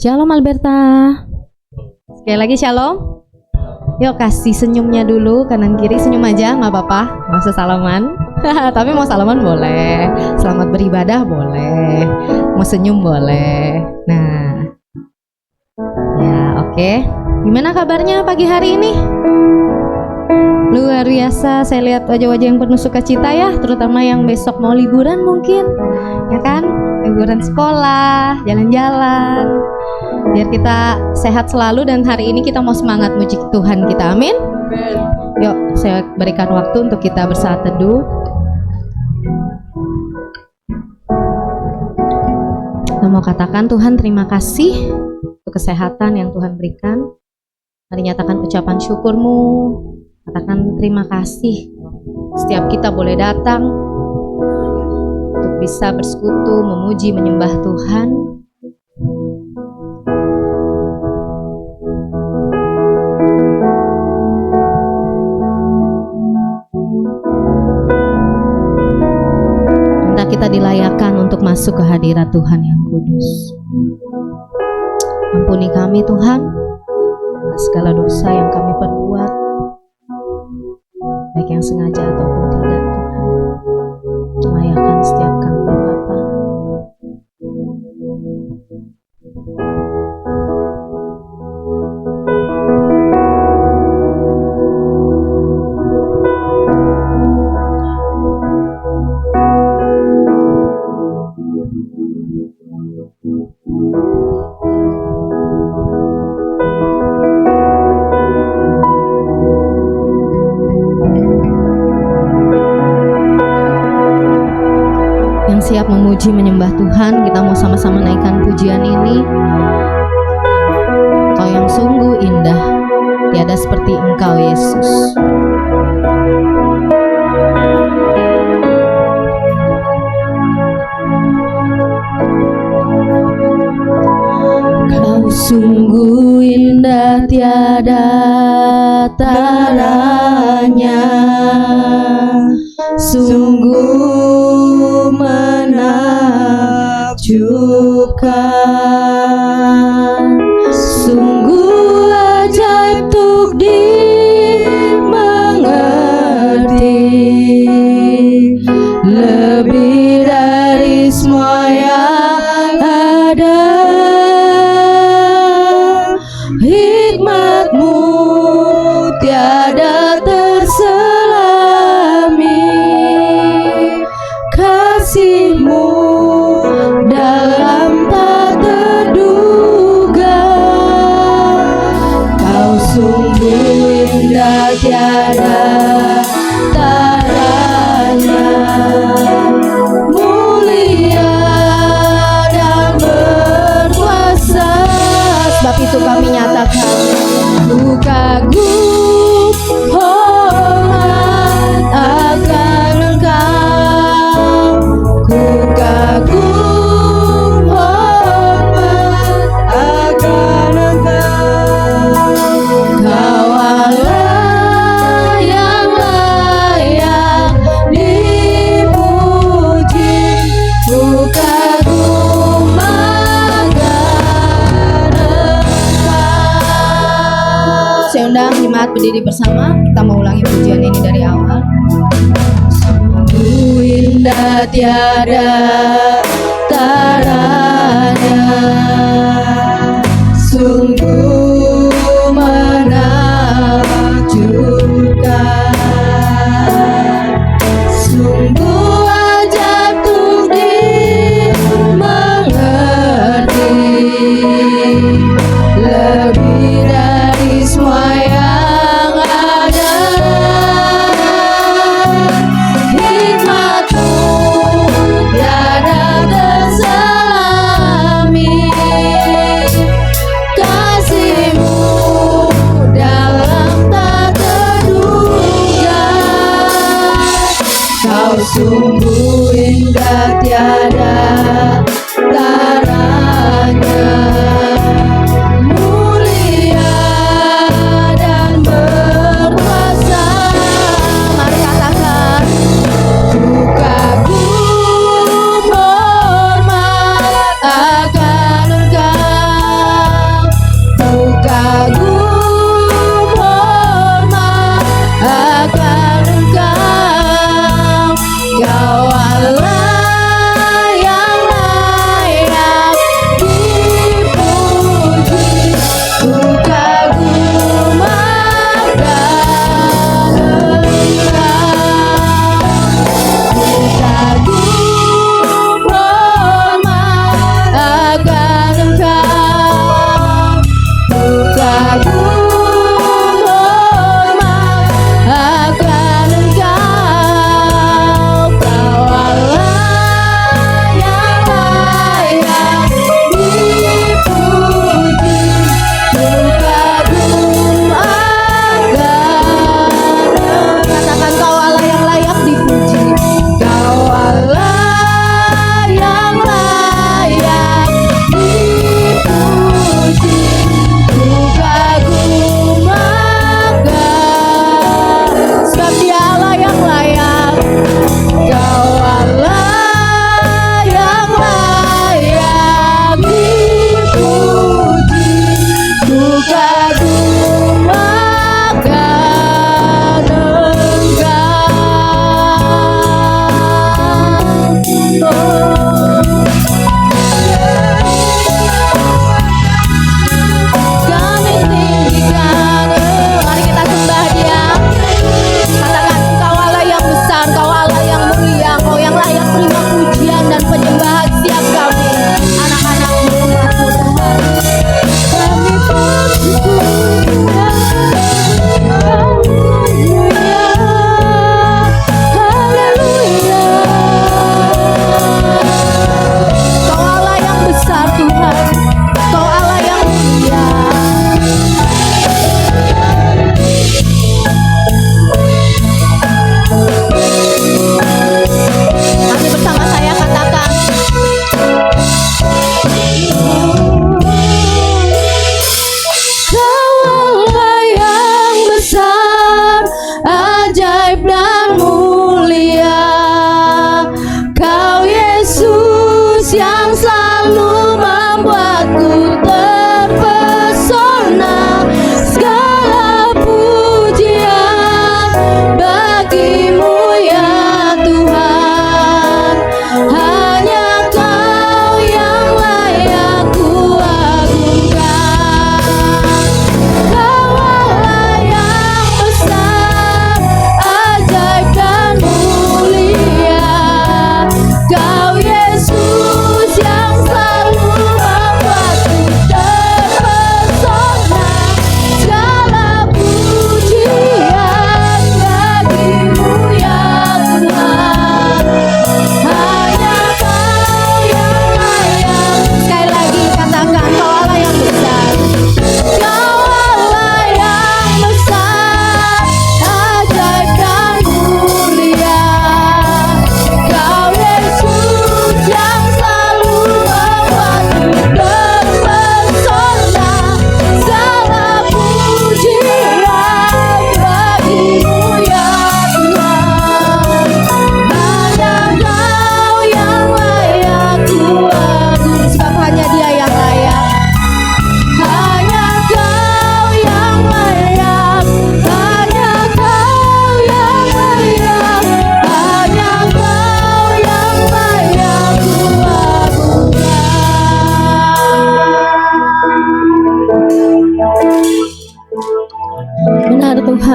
Shalom Alberta. Sekali lagi shalom. Yuk kasih senyumnya dulu, kanan kiri senyum aja, nggak apa-apa, nggak usah salaman. Tapi mau salaman boleh, selamat beribadah boleh, mau senyum boleh. Nah, ya oke. Gimana kabarnya pagi hari ini? Luar biasa, saya lihat wajah-wajah yang penuh sukacita ya, terutama yang besok mau liburan mungkin, ya kan? Liburan sekolah, jalan-jalan. Biar kita sehat selalu dan hari ini kita mau semangat muji Tuhan kita, amin. Yuk saya berikan waktu untuk kita bersaat teduh. Kita mau katakan Tuhan terima kasih untuk kesehatan yang Tuhan berikan. Mari nyatakan ucapan syukurmu, katakan terima kasih. Setiap kita boleh datang untuk bisa bersekutu, memuji, menyembah Tuhan. Kita dilayakan untuk masuk ke hadirat Tuhan yang kudus. Ampuni kami Tuhan atas segala dosa yang kami perbuat, baik yang sengaja ataupun tidak Tuhan. Layakan setiap kami Bapa. Siap memuji menyembah Tuhan, kita mau sama-sama naikkan pujian ini. Kau yang sungguh indah, tiada seperti Engkau Yesus. Kau sungguh indah, tiada taranya, sungguh menakjubkan, sungguh ajaib untuk dimengerti, lebih dari semua yang ada. Hikmat-Mu tiada terselami, kasih-Mu dalam tak terduga. Kau sungguh indah, tiada taranya, mulia dan berkuasa. Sebab itu kami nyatakan, ku kagum hormat akan Engkau, ku kagum hormat akan Engkau. Kau Allah yang layak dipuji, ku kagum akan Engkau. Saya undang jemaat berdiri bersama, kita mau ulangi pujian ini dari awal. Sungguh indah, tiada taranya, sungguh menakjubkan, sungguh ajaib untuk dimengerti, lebih dari semua yang ada. Hikmat-Mu tiada terselami, kasih-Mu dalam tak terduga. Kau sungguh indah, tiada taranya, mulia dan berkuasa. Mari katakan, ku kagum hormat akan Engkau.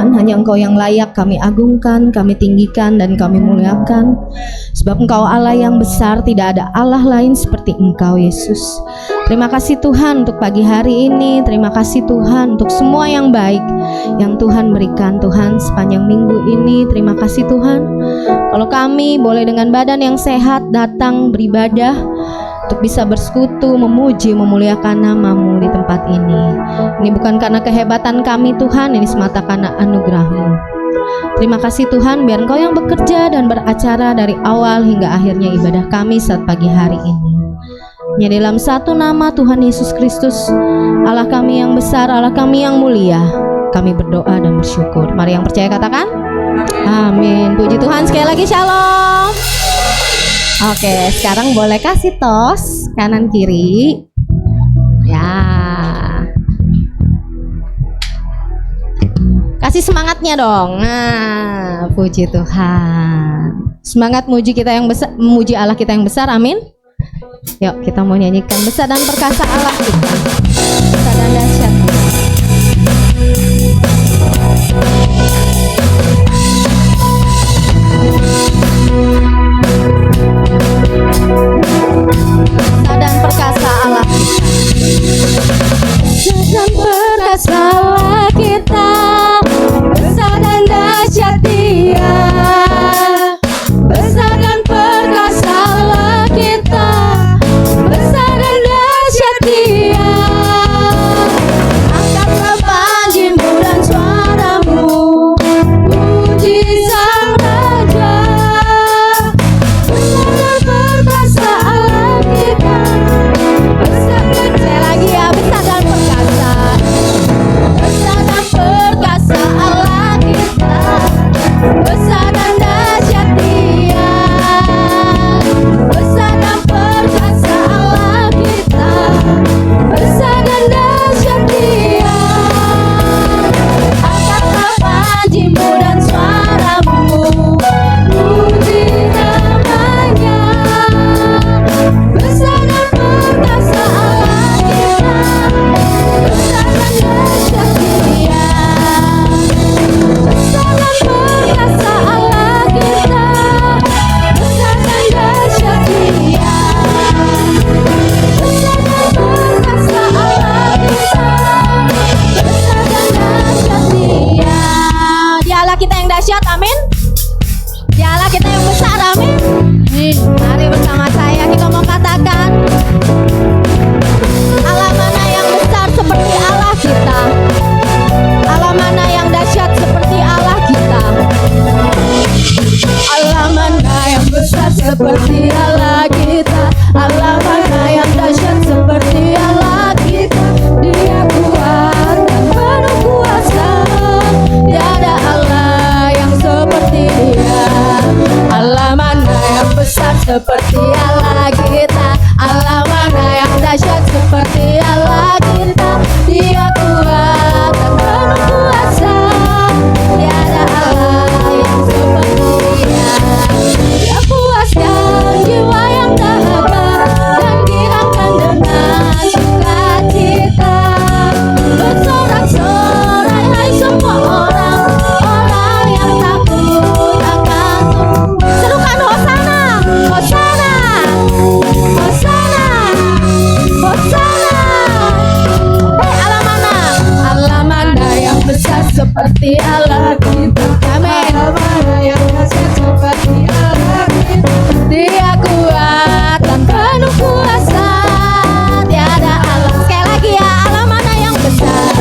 Tuhan, hanya Engkau yang layak kami agungkan, kami tinggikan, dan kami muliakan. Sebab Engkau Allah yang besar, tidak ada Allah lain seperti Engkau, Yesus. Terima kasih Tuhan untuk pagi hari ini. Terima kasih Tuhan untuk semua yang baik yang Tuhan berikan Tuhan sepanjang minggu ini. Terima kasih Tuhan. Kalau kami boleh dengan badan yang sehat datang beribadah, untuk bisa bersekutu, memuji, memuliakan nama-Mu di tempat ini. Ini bukan karena kehebatan kami Tuhan, ini semata karena anugerah-Mu. Terima kasih Tuhan, biar Engkau yang bekerja dan beracara dari awal hingga akhirnya ibadah kami saat pagi hari ini. Hanya dalam satu nama Tuhan Yesus Kristus, Allah kami yang besar, Allah kami yang mulia, kami berdoa dan bersyukur. Mari yang percaya katakan amin. Puji Tuhan, sekali lagi shalom. Oke, sekarang boleh kasih tos kanan kiri. Ya. Kasih semangatnya dong. Nah, puji Tuhan. Semangat muji kita yang besar, memuji Allah kita yang besar. Amin. Yuk, kita mau nyanyikan besar dan perkasa Allah kita. Besar dan dahsyat. Besar dan perkasa Allah kita, besar dan dahsyat Dia. Besar dan perkasa Allah kita, besar dan dahsyat Dia. Angkatlah panji-Mu dan suara-Mu, puji Sang Raja. Besar dan perkasa Allah kita, besar dan saya lagi ya, besar dan perkasa. Besar dan perkasa Allah kita, besar dan dahsyat Dia. Besar dan perkasa Allah kita, besar dan dahsyat Dia. Angkatlah panji-Mu dan suara-Mu, puji nama-Nya. Besar dan perkasa Allah kita, besar dan dahsyat Dia. Besar dan perkasa Allah kita, besar dan dahsyat Dia. Besar dan perkasa Allah kita, besar dan dahsyat Dia. Dia Allah kita yang dahsyat, amin. Dia Allah kita yang besar, amin. Mari bersama saya kita mau katakan, Allah mana yang besar seperti Allah kita, Allah mana yang dahsyat seperti Allah kita. Allah mana yang besar seperti Allah kita, Allah mana yang dahsyat seperti Allah kita. Dia kuat dan penuh kuasa, tiada Allah yang seperti Dia. Allah mana yang besar seperti Allah kita, Allah mana yang dahsyat seperti Allah kita. Dia kuat dan penuh kuasa, tiada Allah yang seperti Dia. Dia puaskan jiwa yang dahaga dan girangkan dengan sukacita. Bersorak-sorai hai semua orang yang takut akan Tuhan. Serukan Hosana, Hosana, Hosana, Hosana. Hei Allah mana yang besar seperti Allah kita. Amin. Allah mana yang dahsyat seperti Allah kita. Dia kuat dan penuh kuasa, tiada Allah. Sekali lagi ya, Allah mana yang besar,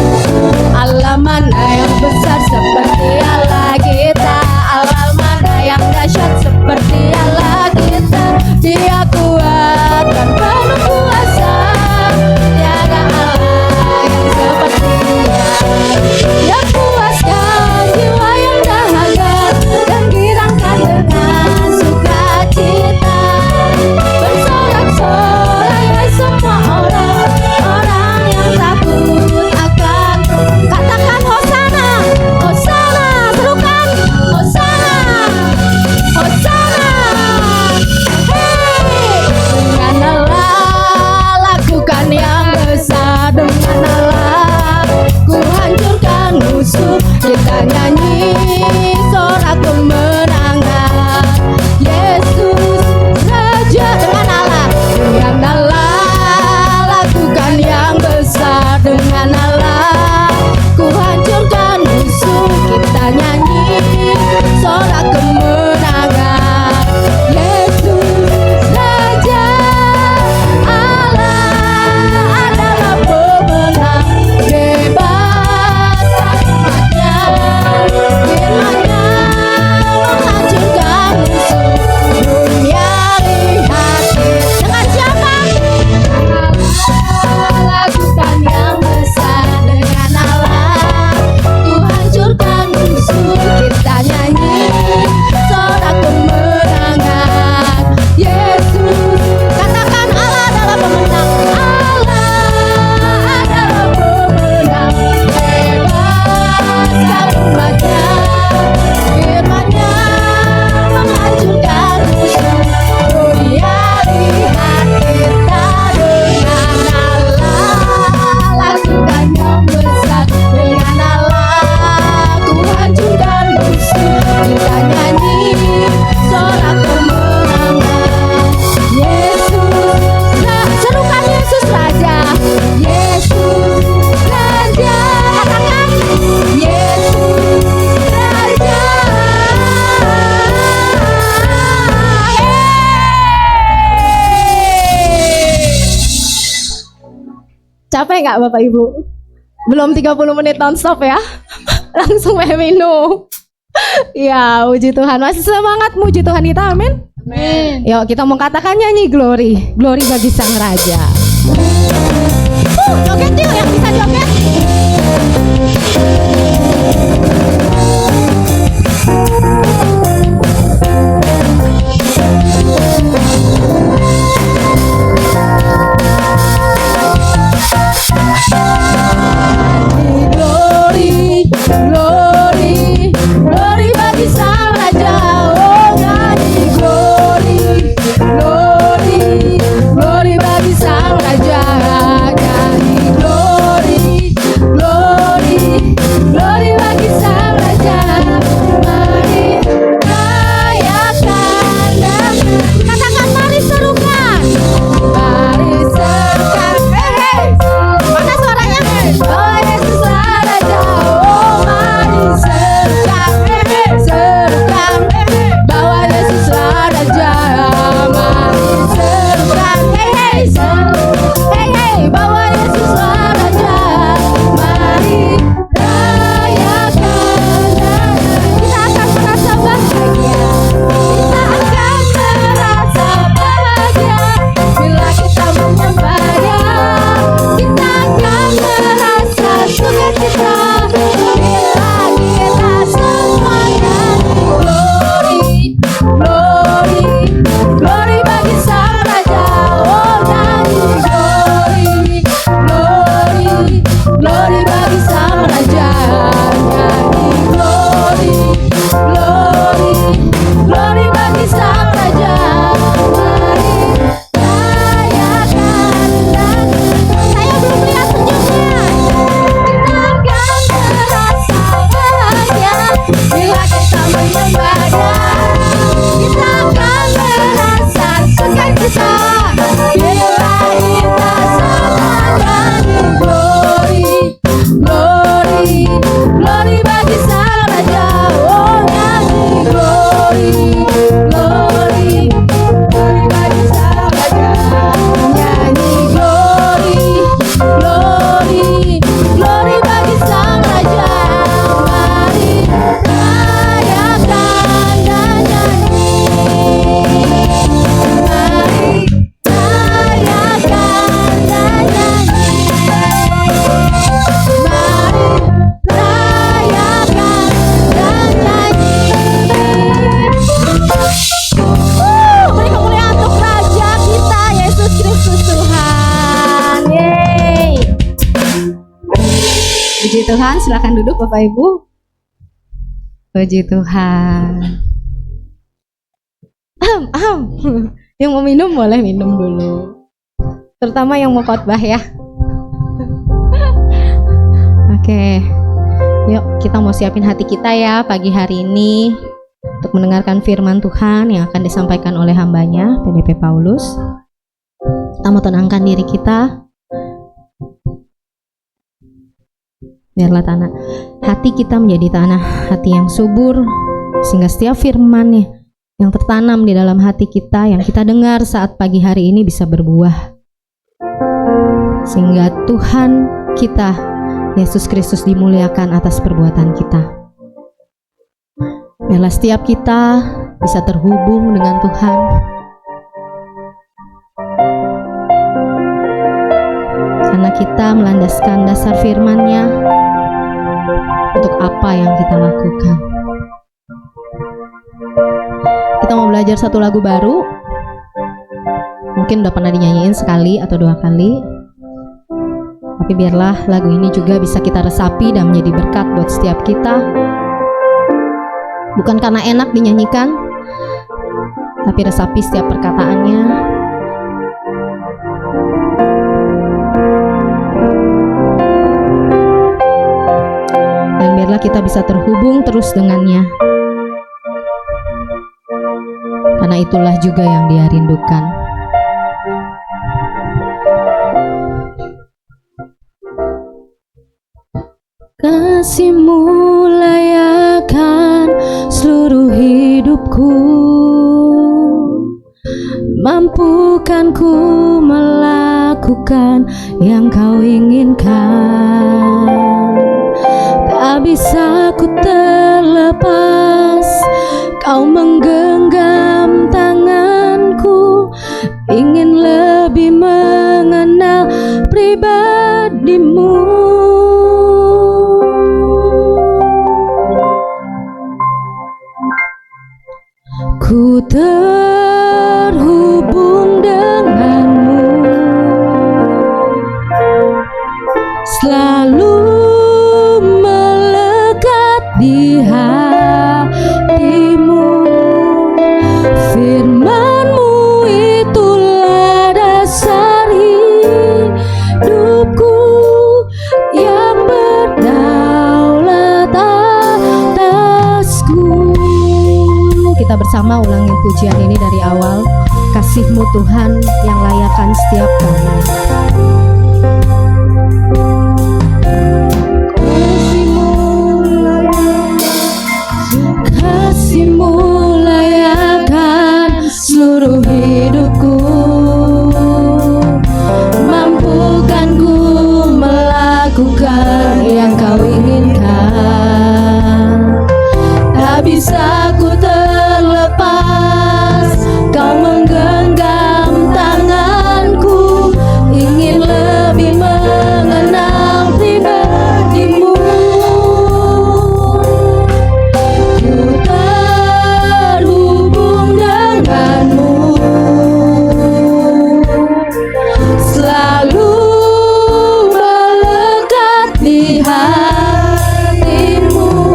Allah mana yang besar seperti Allah kita. Allah mana yang dahsyat seperti Allah kita. Dia kuat dan penuh kuasa, tiada Allah yang seperti Dia. Dia puaskan jiwa yang dahaga dan girangkan dengan sukacita. nyanyi sorak kemenangan. Yesus Raja dengan Allah lakukan yang besar. Dengan Allah ku hancurkan musuh. Kita nyanyi sorak kemenangan. Yesus Raja, Allah adalah pemenang. Bebaskan umatnya, firman-Nya menghancurkan musuh. Dunia lihat dengan siapa? Allah lakukan yang besar. Dengan Allah ku hancurkan musuh. Kita nyanyi sorak kemenangan. Yesus, katakan Allah adalah pemenang. Allah adalah pemenang. Bebaskan umatnya, firman-Nya menghancurkan musuh. Dunia lihat kita dengan Allah lakukan yang besar. Dengan Allah ku hancurkan musuh. Kita nyanyi sorak kemenangan. Yesus, serukan Yesus Raja. Yesus Raja, katakan Yesus Raja. Capek nggak Bapak Ibu? Belum 30 menit nonstop ya? Langsung minum. Ya, puji Tuhan. Masih semangat muji Tuhan kita, amin. Amin. Yuk kita mau katakan nyanyi glory. Glory bagi Sang Raja. Joget yuk yang bisa joget. Glory, glory, glory bagi Sang Raja. Oh nyanyi glory, glory, glory bagi Sang Raja. Nyanyi glory, glory, glory bagi Sang Raja. Mari rayakan dan katakan mari serukan. Mari serukan. Mana suaranya? Oh Yesuslah Raja. Oh mari serukan. Serukan. Bahwa Yesuslah Raja. Mari serukan. Bahwa Yesuslah Raja. Mari rayakan dan kita akan merasa bahagia. Kita akan merasa bahagia bila kita menyembahnya. Kita akan merasa sukacita bila kita semua nyanyi glory, glory, glory bagi Sang Raja. Oh nyanyi glory, glory, glory bagi Sang Raja. Nyanyi glory, glory, glory bagi Sang Raja. Mari rayakan dan saya belum lihat senyumnya. Kita akan merasa bahagia bila kita menyembahnya. Kita akan merasa sukacita bila kita semua nyanyi glory, glory, glory bagi Sang Raja. Oh nyanyi glory, glory, glory bagi Sang Raja. Nyanyi glory, glory, glory bagi Sang Raja. Mari rayakan dan nyanyi. Mari rayakan dan nyanyi. Mari rayakan dan nyanyi. Beri kemuliaan untuk Raja kita Yesus Kristus Tuhan. Yeay. Puji Tuhan, silakan duduk Bapak Ibu. Puji Tuhan. Yang mau minum boleh minum dulu. Terutama yang mau khotbah ya. Oke. Yuk, kita mau siapin hati kita ya pagi hari ini untuk mendengarkan firman Tuhan yang akan disampaikan oleh hambanya, PDP Paulus. Kita mau tenangkan diri kita. Biarlah hati kita menjadi tanah hati yang subur, sehingga setiap firman yang tertanam di dalam hati kita, yang kita dengar saat pagi hari ini bisa berbuah. Sehingga Tuhan kita, Yesus Kristus, dimuliakan atas perbuatan kita. Biarlah setiap kita bisa terhubung dengan Tuhan. Karena kita melandaskan dasar firman-Nya untuk apa yang kita lakukan. Kita mau belajar satu lagu baru. Mungkin udah pernah dinyanyiin sekali atau 2 kali. Tapi biarlah lagu ini juga bisa kita resapi dan menjadi berkat buat setiap kita. Bukan karena enak dinyanyikan, tapi resapi setiap perkataannya. Dan biarlah kita bisa terhubung terus dengannya. Karena itulah juga yang Dia rindukan. Kasih-Mu layakan seluruh hidupku, mampukan ku melakukan yang Kau inginkan. Tak bisa ku terlepas, Kau menggenggam tanganku, ingin lebih mengenal pribadi-Mu. Ku terhubung denganmu, selalu melekat di hatimu. Firman-Mu itulah dasar hidupku yang berdaulat atasku. Kita bersama ulangi pujian ini dari awal. Kasih-Mu Tuhan yang layakan setiap kami. Kasih-Mu layakan seluruh hidupku, mampukan ku melakukan yang Kau inginkan. Tak bisa ku terlepas, Kau menggenggam tanganku, ingin lebih mengenal pribadi-Mu. Ku terhubung denganmu, selalu melekat di hatimu.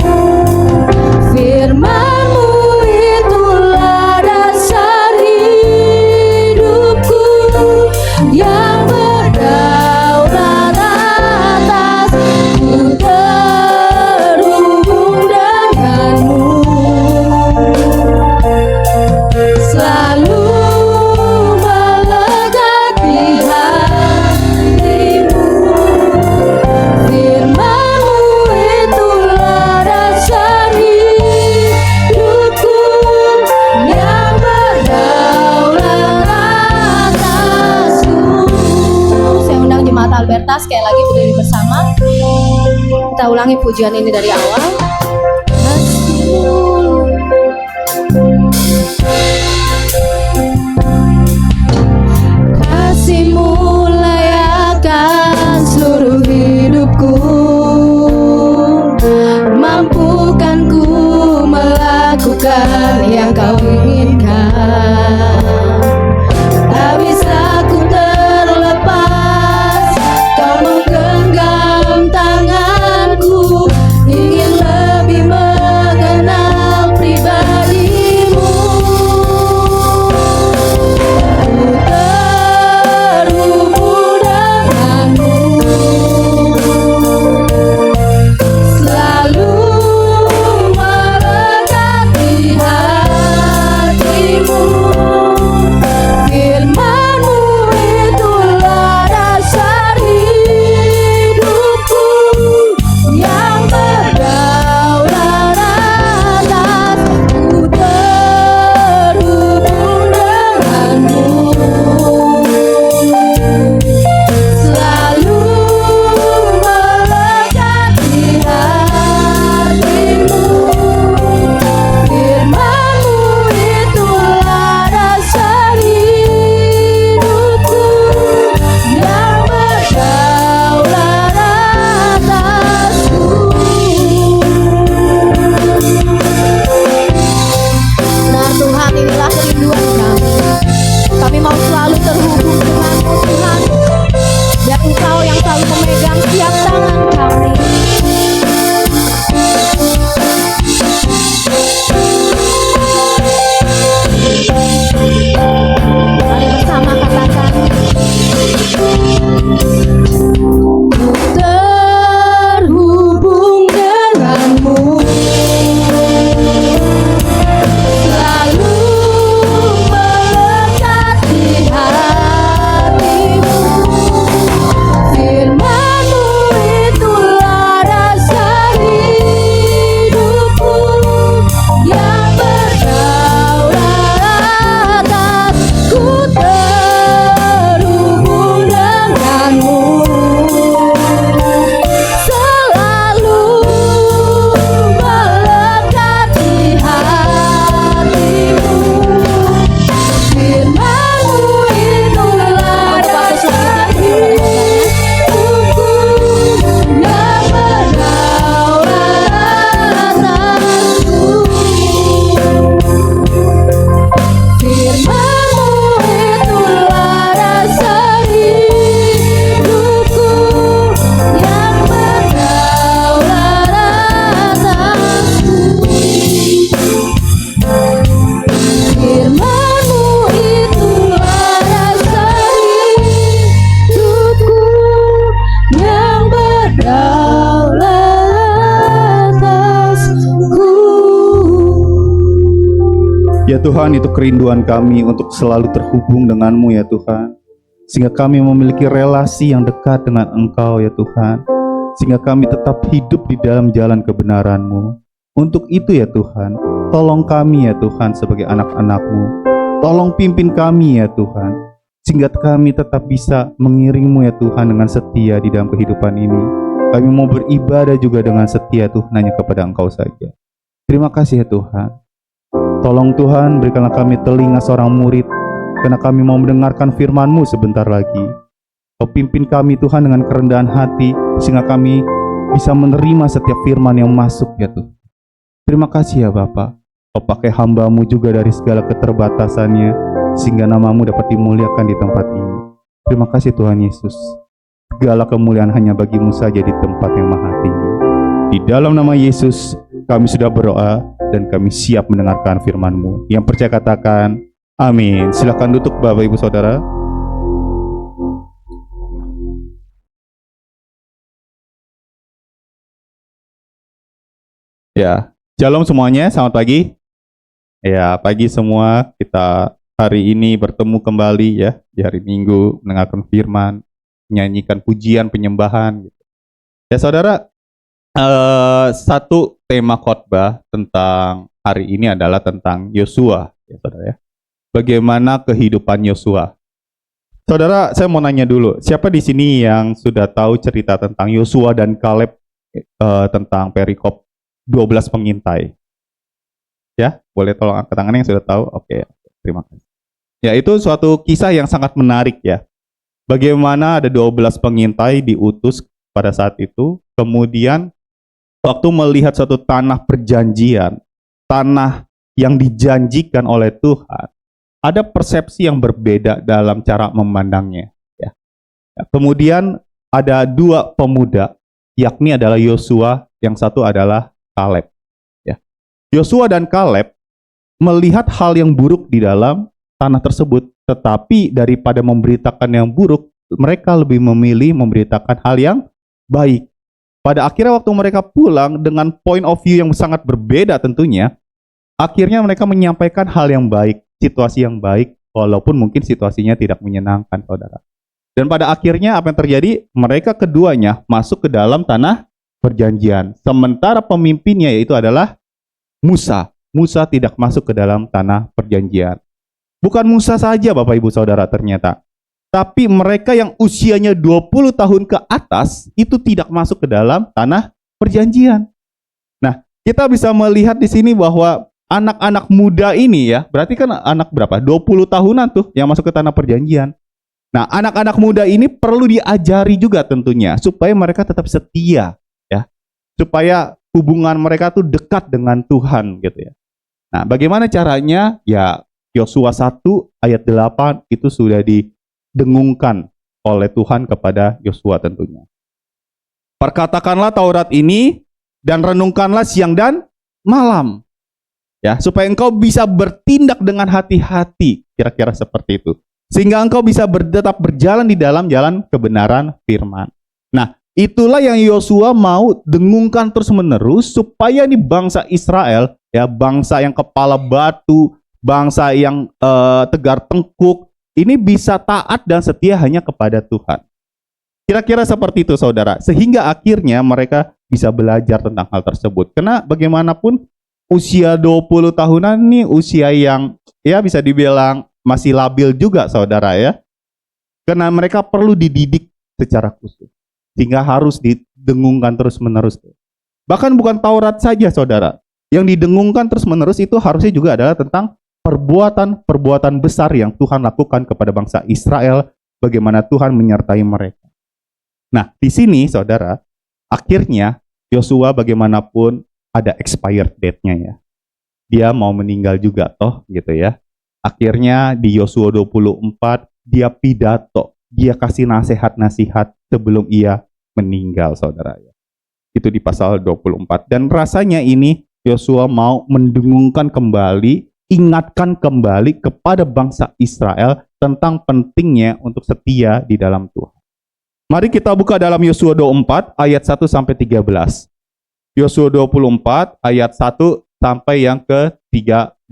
Firman-Mu itulah dasar hidupku yang berdaulat atas. Ku terhubung denganmu, selalu melekat di hatimu. Firman-Mu itulah dasar hidupku yang berdaulat atasku. Saya undang jemaat Alberta sekali lagi berdiri bersama. Kita ulangi pujian ini dari awal. Kasih-Mu layakan seluruh hidupku, mampukan ku melakukan yang Kau inginkan. Tak bisa ku terlepas, Kau menggenggam tanganku, ingin lebih mengenal pribadi-Mu. Ku terhubung denganmu, selalu Ya Tuhan, itu kerinduan kami untuk selalu terhubung denganmu ya Tuhan, sehingga kami memiliki relasi yang dekat dengan Engkau ya Tuhan, sehingga kami tetap hidup di dalam jalan kebenaran-Mu. Untuk itu ya Tuhan, tolong kami ya Tuhan sebagai anak-anak-Mu, tolong pimpin kami ya Tuhan, sehingga kami tetap bisa mengiring-Mu ya Tuhan dengan setia di dalam kehidupan ini. Kami mau beribadah juga dengan setia Tuhan hanya kepada Engkau saja. Terima kasih ya Tuhan. Tolong Tuhan, berikanlah kami telinga seorang murid, karena kami mau mendengarkan firman-Mu sebentar lagi. Kau pimpin kami Tuhan dengan kerendahan hati, sehingga kami bisa menerima setiap firman yang masuk ya Tuhan. Terima kasih ya Bapa. Kau pakai hamba-Mu juga dari segala keterbatasannya, sehingga nama-Mu dapat dimuliakan di tempat ini. Terima kasih Tuhan Yesus. Segala kemuliaan hanya bagi-Mu saja di tempat yang maha tinggi. Di dalam nama Yesus, kami sudah berdoa dan kami siap mendengarkan firman-Mu. Yang percaya katakan, amin. Silakan duduk Bapak Ibu Saudara. Ya, shalom semuanya, selamat pagi. Ya, pagi semua, kita hari ini bertemu kembali ya, di hari Minggu, mendengarkan firman, menyanyikan pujian, penyembahan. Ya saudara, satu tema khotbah tentang hari ini adalah tentang Yosua, ya saudara ya. Bagaimana kehidupan Yosua? Saudara, saya mau nanya dulu, siapa di sini yang sudah tahu cerita tentang Yosua dan Kaleb, tentang perikop 12 pengintai? Ya, boleh tolong angkat tangan yang sudah tahu? Oke, terima kasih. Ya, itu suatu kisah yang sangat menarik ya. Bagaimana ada 12 pengintai diutus pada saat itu, kemudian waktu melihat suatu tanah perjanjian, tanah yang dijanjikan oleh Tuhan, ada persepsi yang berbeda dalam cara memandangnya. Ya. Kemudian ada dua pemuda, yakni adalah Yosua, yang satu adalah Kaleb. Ya. Yosua dan Kaleb melihat hal yang buruk di dalam tanah tersebut, tetapi daripada memberitakan yang buruk, mereka lebih memilih memberitakan hal yang baik. Pada akhirnya waktu mereka pulang dengan point of view yang sangat berbeda tentunya, akhirnya mereka menyampaikan hal yang baik, situasi yang baik, walaupun mungkin situasinya tidak menyenangkan, saudara. Dan pada akhirnya apa yang terjadi? Mereka keduanya masuk ke dalam tanah perjanjian. Sementara pemimpinnya yaitu adalah Musa. Musa tidak masuk ke dalam tanah perjanjian. Bukan Musa saja Bapak Ibu Saudara ternyata. Tapi mereka yang usianya 20 tahun ke atas itu tidak masuk ke dalam tanah perjanjian. Nah, kita bisa melihat di sini bahwa anak-anak muda ini ya, berarti kan anak berapa? 20 tahunan tuh yang masuk ke tanah perjanjian. Nah, anak-anak muda ini perlu diajari juga tentunya supaya mereka tetap setia ya. Supaya hubungan mereka tuh dekat dengan Tuhan gitu ya. Nah, bagaimana caranya? Ya, Yosua 1 ayat 8 itu sudah didengungkan oleh Tuhan kepada Yosua tentunya. Perkatakanlah Taurat ini dan renungkanlah siang dan malam. Ya, supaya engkau bisa bertindak dengan hati-hati, kira-kira seperti itu. Sehingga engkau bisa tetap berjalan di dalam jalan kebenaran firman. Nah, itulah yang Yosua mau dengungkan terus-menerus supaya nih bangsa Israel, ya bangsa yang kepala batu, bangsa yang tegar tengkuk, ini bisa taat dan setia hanya kepada Tuhan. Kira-kira seperti itu saudara. Sehingga akhirnya mereka bisa belajar tentang hal tersebut. Karena bagaimanapun usia 20 tahunan ini usia yang ya bisa dibilang masih labil juga saudara ya. Karena mereka perlu dididik secara khusus. Sehingga harus didengungkan terus-menerus. Bahkan bukan Taurat saja saudara. Yang didengungkan terus-menerus itu harusnya juga adalah tentang perbuatan-perbuatan besar yang Tuhan lakukan kepada bangsa Israel, bagaimana Tuhan menyertai mereka. Nah, di sini saudara, akhirnya Yosua bagaimanapun ada expired date-nya ya. Dia mau meninggal juga toh gitu ya. Akhirnya di Yosua 24 dia pidato, dia kasih nasihat-nasihat sebelum ia meninggal saudara ya. Itu di pasal 24 dan rasanya ini Yosua mau mendengungkan kembali, ingatkan kembali kepada bangsa Israel tentang pentingnya untuk setia di dalam Tuhan. Mari kita buka dalam Yosua 24 ayat 1 sampai 13. Yosua 24 ayat 1 sampai yang ke-13.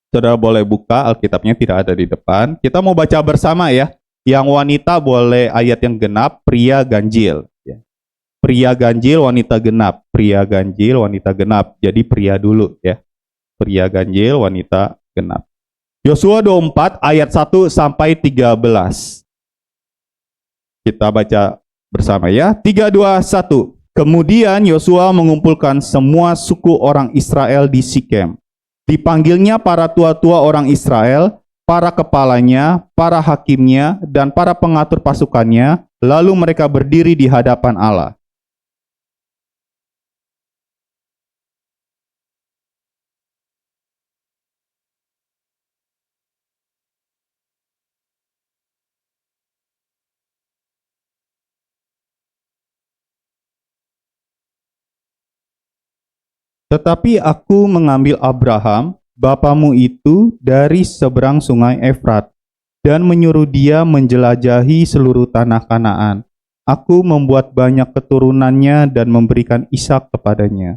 Saudara boleh buka Alkitabnya, tidak ada di depan. Kita mau baca bersama ya. Yang wanita boleh ayat yang genap, pria ganjil. Ya. Pria ganjil, wanita genap. Pria ganjil, wanita genap. Jadi pria dulu ya. Pria ganjil, wanita genap. Yosua 24 ayat 1 sampai 13. Kita baca bersama ya. 3, 2, 1. Kemudian Yosua mengumpulkan semua suku orang Israel di Sikem. Dipanggilnya para tua-tua orang Israel, para kepalanya, para hakimnya, dan para pengatur pasukannya, lalu mereka berdiri di hadapan Allah. Tetapi aku mengambil Abraham, bapamu itu, dari seberang sungai Efrat, dan menyuruh dia menjelajahi seluruh tanah Kanaan. Aku membuat banyak keturunannya dan memberikan Ishak kepadanya.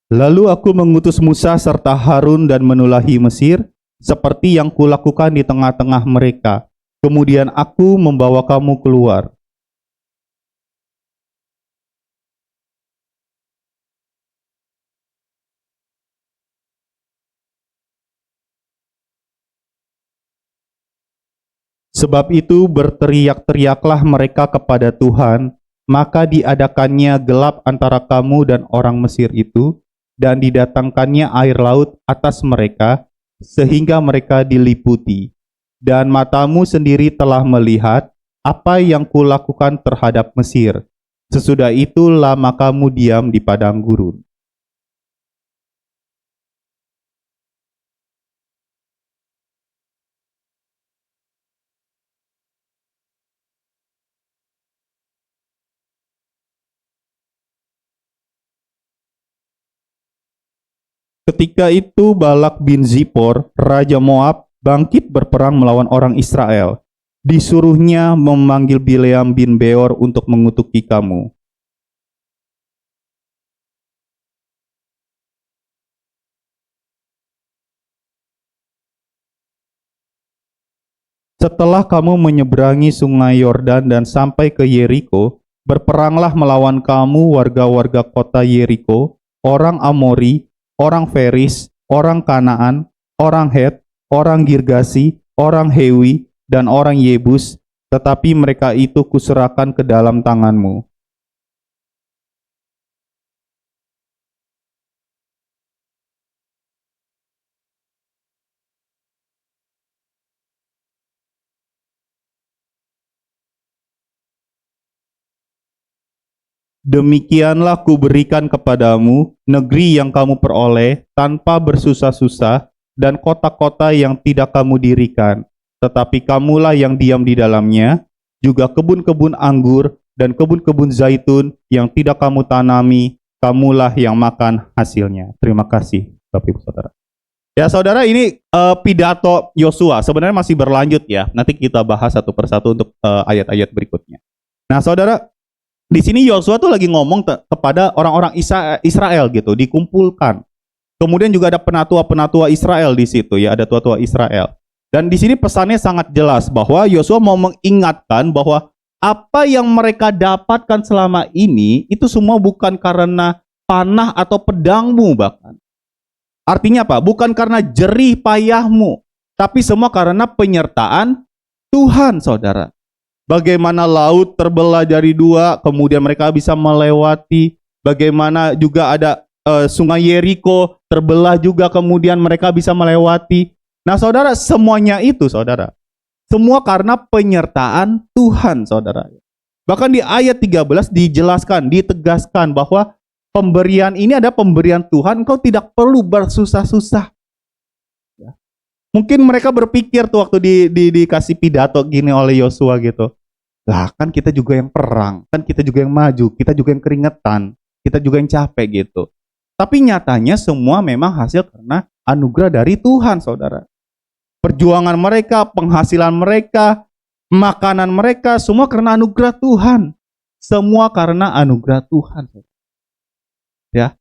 Lalu aku mengutus Musa serta Harun dan menulahi Mesir, seperti yang kulakukan di tengah-tengah mereka. Kemudian aku membawa kamu keluar. Sebab itu berteriak-teriaklah mereka kepada Tuhan, maka diadakannya gelap antara kamu dan orang Mesir itu, dan didatangkannya air laut atas mereka, sehingga mereka diliputi. Dan matamu sendiri telah melihat apa yang kulakukan terhadap Mesir. Sesudah itu lama kamu diam di padang gurun. Ketika itu Balak bin Zipor, Raja Moab, bangkit berperang melawan orang Israel. Disuruhnya memanggil Bileam bin Beor untuk mengutuki kamu. Setelah kamu menyeberangi sungai Yordan dan sampai ke Yeriko, berperanglah melawan kamu warga-warga kota Yeriko, orang Amori, orang Feris, orang Kanaan, orang Het, orang Girgasi, orang Hewi, dan orang Yebus, tetapi mereka itu kuserahkan ke dalam tanganmu. Demikianlah kuberikan kepadamu negeri yang kamu peroleh tanpa bersusah-susah dan kota-kota yang tidak kamu dirikan. Tetapi kamulah yang diam di dalamnya, juga kebun-kebun anggur dan kebun-kebun zaitun yang tidak kamu tanami, kamulah yang makan hasilnya. Terima kasih, Bapak Ibu Saudara. Ya saudara, ini pidato Yosua sebenarnya masih berlanjut ya. Nanti kita bahas satu persatu untuk ayat-ayat berikutnya. Nah saudara, di sini Yosua tuh lagi ngomong kepada orang-orang Israel gitu, dikumpulkan. Kemudian juga ada penatua-penatua Israel di situ ya, ada tua-tua Israel. Dan di sini pesannya sangat jelas bahwa Yosua mau mengingatkan bahwa apa yang mereka dapatkan selama ini itu semua bukan karena panah atau pedangmu bahkan. Artinya apa? Bukan karena jerih payahmu, tapi semua karena penyertaan Tuhan, saudara. Bagaimana laut terbelah jadi dua, kemudian mereka bisa melewati. Bagaimana juga ada sungai Yeriko terbelah juga, kemudian mereka bisa melewati. Nah saudara, semuanya itu saudara, semua karena penyertaan Tuhan saudara. Bahkan di ayat 13 dijelaskan, ditegaskan bahwa pemberian ini ada pemberian Tuhan, engkau tidak perlu bersusah-susah. Ya. Mungkin mereka berpikir tuh waktu dikasih pidato gini oleh Yosua gitu. Lah kan kita juga yang perang, kan kita juga yang maju, kita juga yang keringetan, kita juga yang capek gitu. Tapi nyatanya semua memang hasil karena anugerah dari Tuhan saudara. Perjuangan mereka, penghasilan mereka, makanan mereka, semua karena anugerah Tuhan. Semua karena anugerah Tuhan. Ya,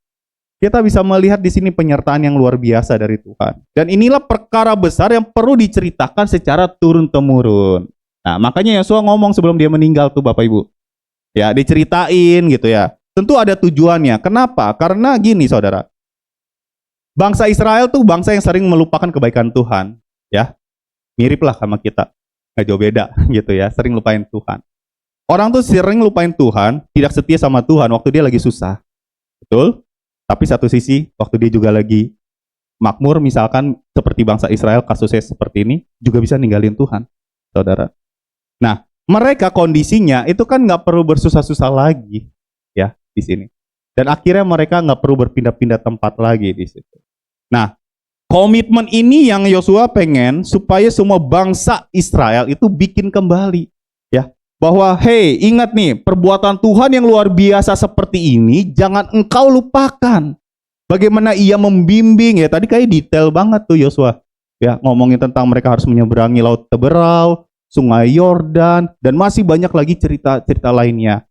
kita bisa melihat di sini penyertaan yang luar biasa dari Tuhan. Dan inilah perkara besar yang perlu diceritakan secara turun-temurun. Nah, makanya Yosua ngomong sebelum dia meninggal tuh Bapak Ibu. Ya, diceritain gitu ya. Tentu ada tujuannya. Kenapa? Karena gini saudara. Bangsa Israel tuh bangsa yang sering melupakan kebaikan Tuhan. Ya, mirip lah sama kita. Nggak jauh beda gitu ya. Sering lupain Tuhan. Orang tuh sering lupain Tuhan, tidak setia sama Tuhan waktu dia lagi susah. Betul? Tapi satu sisi, waktu dia juga lagi makmur, misalkan seperti bangsa Israel, kasusnya seperti ini, juga bisa ninggalin Tuhan, saudara. Nah, mereka kondisinya itu kan nggak perlu bersusah-susah lagi, ya, di sini. Dan akhirnya mereka nggak perlu berpindah-pindah tempat lagi di situ. Nah, komitmen ini yang Yosua pengen supaya semua bangsa Israel itu bikin kembali, ya. Bahwa, hey, ingat nih, perbuatan Tuhan yang luar biasa seperti ini, jangan engkau lupakan. Bagaimana ia membimbing, ya tadi kayak detail banget tuh Yosua. Ya, ngomongin tentang mereka harus menyeberangi Laut Teberau, Sungai Yordan, dan masih banyak lagi cerita-cerita lainnya.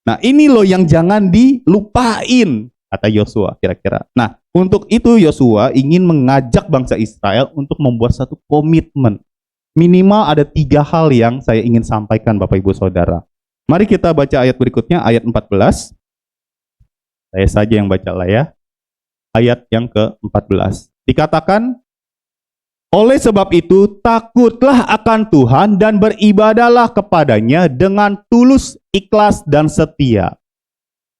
Nah, ini loh yang jangan dilupain, kata Yosua kira-kira. Nah, untuk itu Yosua ingin mengajak bangsa Israel untuk membuat satu komitmen. Minimal ada 3 hal yang saya ingin sampaikan Bapak Ibu Saudara. Mari kita baca ayat berikutnya, ayat 14. Saya saja yang baca lah ya. Ayat yang ke-14. Dikatakan, oleh sebab itu takutlah akan Tuhan dan beribadahlah kepadanya dengan tulus, ikhlas, dan setia.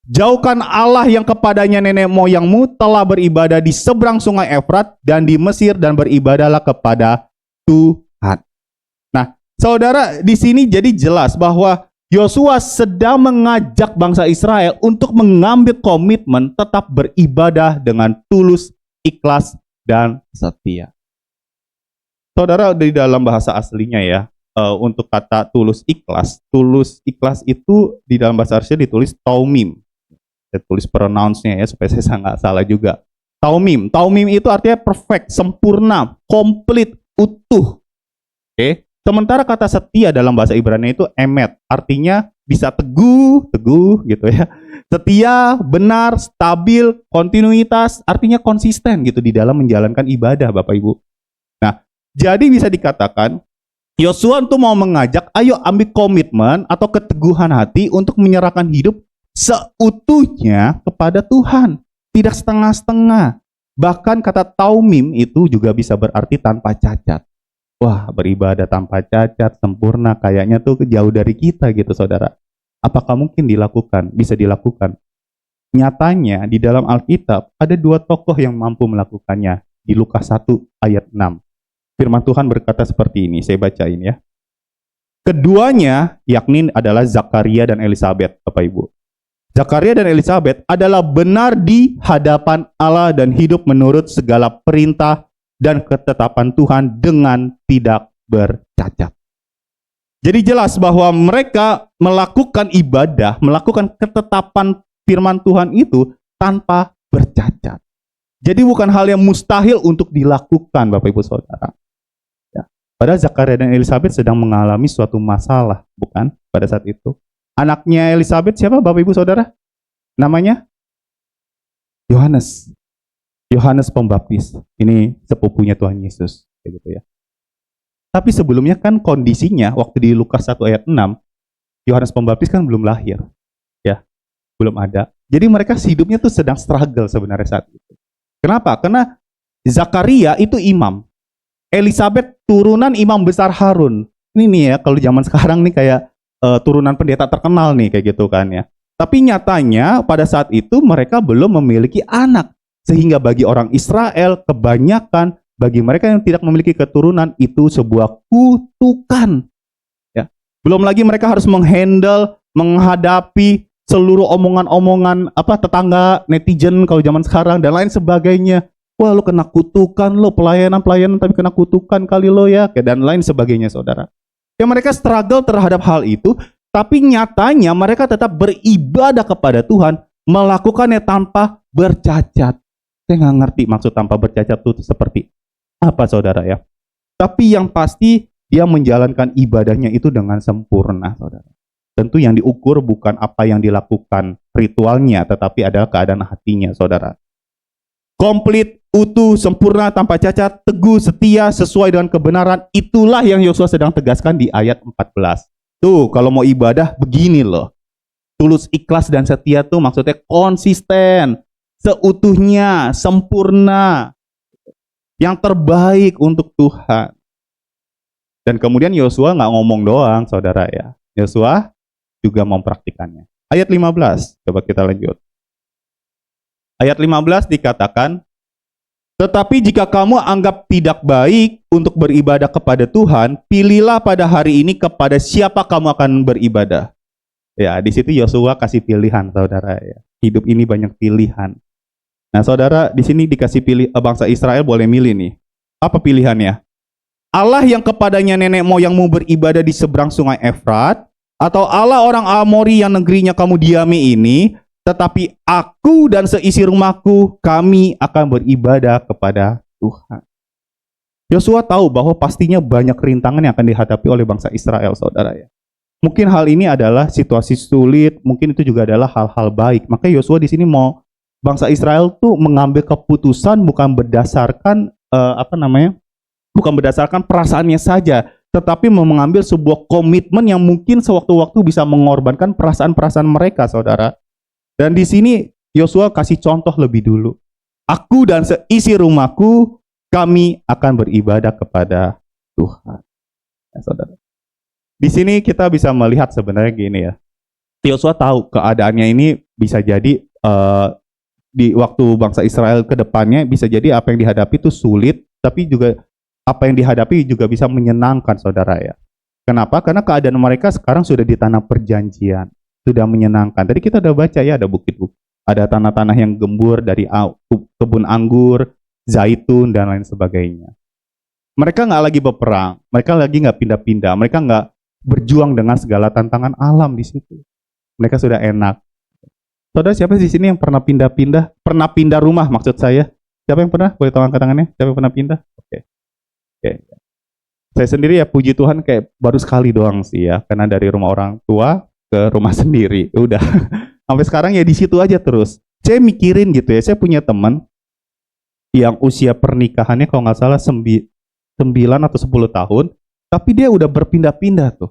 Jauhkan Allah yang kepadanya nenek moyangmu telah beribadah di seberang sungai Efrat dan di Mesir dan beribadahlah kepada Tuhan. Nah, saudara, di sini jadi jelas bahwa Yosua sedang mengajak bangsa Israel untuk mengambil komitmen tetap beribadah dengan tulus, ikhlas, dan setia. Saudara, di dalam bahasa aslinya ya, untuk kata tulus ikhlas itu di dalam bahasa Arabnya ditulis taumim. Saya tulis pronounce-nya ya supaya saya nggak salah juga. Taumim itu artinya perfect, sempurna, komplit, utuh. Oke. Sementara kata setia dalam bahasa Ibrani itu emet, artinya bisa teguh gitu ya. Setia, benar, stabil, kontinuitas, artinya konsisten gitu di dalam menjalankan ibadah Bapak Ibu. Nah, jadi bisa dikatakan Yosua tuh mau mengajak, ayo ambil komitmen atau keteguhan hati untuk menyerahkan hidup seutuhnya kepada Tuhan, tidak setengah-setengah. Bahkan kata taumim itu juga bisa berarti tanpa cacat. Wah, beribadah tanpa cacat, sempurna, kayaknya tuh jauh dari kita gitu saudara. Apakah mungkin dilakukan? Bisa dilakukan. Nyatanya di dalam Alkitab ada 2 tokoh yang mampu melakukannya. Di Lukas 1 ayat 6. Firman Tuhan berkata seperti ini, saya bacain ya. Keduanya yakni adalah Zakaria dan Elisabet, Bapak Ibu. Zakaria dan Elisabet adalah benar di hadapan Allah dan hidup menurut segala perintah dan ketetapan Tuhan dengan tidak bercacat. Jadi jelas bahwa mereka melakukan ibadah, melakukan ketetapan firman Tuhan itu tanpa bercacat. Jadi bukan hal yang mustahil untuk dilakukan Bapak Ibu Saudara. Ya. Padahal Zakaria dan Elisabet sedang mengalami suatu masalah, bukan? Pada saat itu. Anaknya Elisabet siapa Bapak Ibu Saudara? Namanya? Yohanes. Yohanes Pembaptis, ini sepupunya Tuhan Yesus, gitu ya. Tapi sebelumnya kan kondisinya waktu di Lukas 1 ayat 6, Yohanes Pembaptis kan belum lahir, ya, belum ada. Jadi mereka hidupnya tuh sedang struggle sebenarnya saat itu. Kenapa? Karena Zakaria itu imam, Elisabet turunan imam besar Harun. Ini nih ya, kalau zaman sekarang nih kayak turunan pendeta terkenal nih kayak gitu kan ya. Tapi nyatanya pada saat itu mereka belum memiliki anak. Sehingga bagi orang Israel, kebanyakan bagi mereka yang tidak memiliki keturunan itu sebuah kutukan. Ya. Belum lagi mereka harus menghadapi seluruh omongan-omongan tetangga, netizen kalau zaman sekarang dan lain sebagainya. Wah, lu kena kutukan, lu pelayanan tapi kena kutukan kali lo ya, dan lain sebagainya, saudara. Ya mereka struggle terhadap hal itu, tapi nyatanya mereka tetap beribadah kepada Tuhan, melakukannya tanpa bercacat. Saya nggak ngerti maksud tanpa bercacat itu seperti apa saudara ya. Tapi yang pasti dia menjalankan ibadahnya itu dengan sempurna, saudara. Tentu yang diukur bukan apa yang dilakukan ritualnya, tetapi adalah keadaan hatinya, saudara. Komplit, utuh, sempurna, tanpa cacat, teguh, setia, sesuai dengan kebenaran. Itulah yang Yosua sedang tegaskan di ayat 14. Tuh, kalau mau ibadah begini loh. Tulus, ikhlas, dan setia tuh maksudnya konsisten, seutuhnya, sempurna, yang terbaik untuk Tuhan. Dan kemudian Yosua nggak ngomong doang, saudara ya. Yosua juga mempraktikannya. Ayat 15, coba kita lanjut. Ayat 15 dikatakan, tetapi jika kamu anggap tidak baik untuk beribadah kepada Tuhan, pilihlah pada hari ini kepada siapa kamu akan beribadah. Ya, di situ Yosua kasih pilihan, saudara ya. Hidup ini banyak pilihan. Nah, saudara, di sini dikasih pilih bangsa Israel boleh milih nih. Apa pilihannya? Allah yang kepadanya nenek moyangmu beribadah di seberang sungai Efrat, atau Allah orang Amori yang negerinya kamu diami ini, tetapi aku dan seisi rumahku, kami akan beribadah kepada Tuhan. Yosua tahu bahwa pastinya banyak rintangan yang akan dihadapi oleh bangsa Israel, saudara ya. Mungkin hal ini adalah situasi sulit, mungkin itu juga adalah hal-hal baik. Maka Yosua di sini mau bangsa Israel tuh mengambil keputusan bukan berdasarkan bukan berdasarkan perasaannya saja, tetapi mengambil sebuah komitmen yang mungkin sewaktu-waktu bisa mengorbankan perasaan-perasaan mereka, saudara. Dan di sini Yosua kasih contoh lebih dulu. Aku dan seisi rumahku, kami akan beribadah kepada Tuhan. Ya, saudara. Di sini kita bisa melihat sebenarnya gini ya. Yosua tahu keadaannya ini bisa jadi di waktu bangsa Israel ke depannya bisa jadi apa yang dihadapi itu sulit, tapi juga apa yang dihadapi juga bisa menyenangkan, saudara ya. Kenapa? Karena keadaan mereka sekarang sudah di tanah perjanjian. Sudah menyenangkan. Tadi kita udah baca ya, ada bukit-bukit, ada tanah-tanah yang gembur dari kebun anggur, zaitun, dan lain sebagainya. Mereka nggak lagi berperang, mereka lagi nggak pindah-pindah, mereka nggak berjuang dengan segala tantangan alam di situ. Mereka sudah enak. Saudara, siapa di sini yang pernah pindah-pindah? Pernah pindah rumah maksud saya? Siapa yang pernah? Boleh tolong angkat tangannya? Siapa yang pernah pindah? Oke. Saya sendiri ya puji Tuhan kayak baru sekali doang sih ya, karena dari rumah orang tua ke rumah sendiri, udah. Sampai sekarang ya di situ aja terus. Saya mikirin gitu ya, saya punya teman yang usia pernikahannya kalau nggak salah 9 atau 10 tahun, tapi dia udah berpindah-pindah tuh.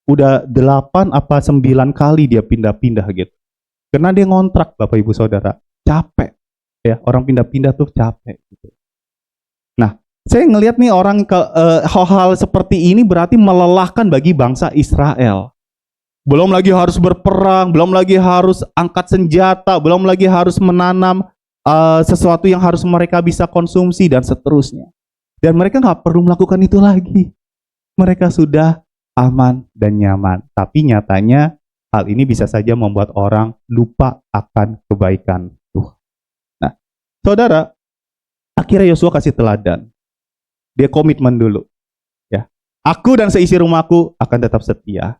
Udah 8 apa 9 kali dia pindah-pindah gitu. Karena dia ngontrak, Bapak Ibu Saudara. Capek. Ya, orang pindah-pindah tuh capek gitu. Nah, saya ngelihat nih orang hal-hal seperti ini berarti melelahkan bagi bangsa Israel. Belum lagi harus berperang, belum lagi harus angkat senjata, belum lagi harus menanam sesuatu yang harus mereka bisa konsumsi dan seterusnya. Dan mereka nggak perlu melakukan itu lagi. Mereka sudah aman dan nyaman. Tapi nyatanya hal ini bisa saja membuat orang lupa akan kebaikan Tuhan. Nah, saudara, akhirnya Yosua kasih teladan. Dia komitmen dulu. Ya, aku dan seisi rumahku akan tetap setia.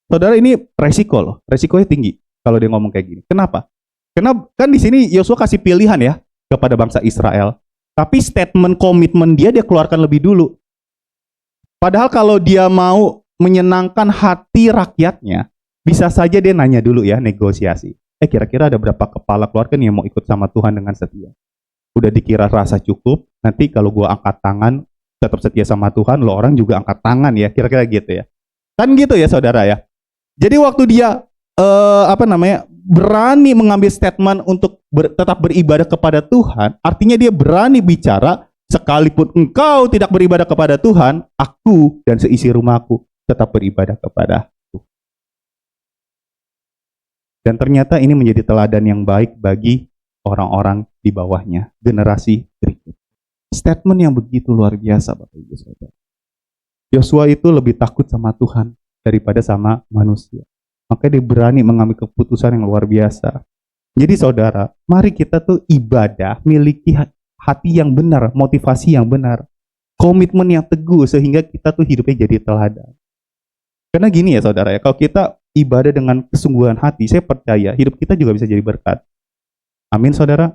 Saudara, ini resiko loh, resikonya tinggi kalau dia ngomong kayak gini. Kenapa? Karena kan di sini Yosua kasih pilihan ya kepada bangsa Israel. Tapi statement komitmen dia keluarkan lebih dulu. Padahal kalau dia mau menyenangkan hati rakyatnya, bisa saja dia nanya dulu ya, negosiasi. Kira-kira ada berapa kepala keluarga nih yang mau ikut sama Tuhan dengan setia? Udah dikira rasa cukup, nanti kalau gua angkat tangan tetap setia sama Tuhan, lo orang juga angkat tangan ya, kira-kira gitu ya. Kan gitu ya saudara ya. Jadi waktu dia berani mengambil statement untuk tetap beribadah kepada Tuhan, artinya dia berani bicara, sekalipun engkau tidak beribadah kepada Tuhan, aku dan seisi rumahku tetap beribadah kepada Tuhan. Dan ternyata ini menjadi teladan yang baik bagi orang-orang di bawahnya, generasi berikut. Statement yang begitu luar biasa, Bapak Ibu Saudara. Yosua itu lebih takut sama Tuhan daripada sama manusia. Maka dia berani mengambil keputusan yang luar biasa. Jadi saudara, mari kita tuh ibadah, miliki hati yang benar, motivasi yang benar, komitmen yang teguh sehingga kita tuh hidupnya jadi teladan. Karena gini ya saudara ya, kalau kita ibadah dengan kesungguhan hati, saya percaya hidup kita juga bisa jadi berkat. Amin saudara.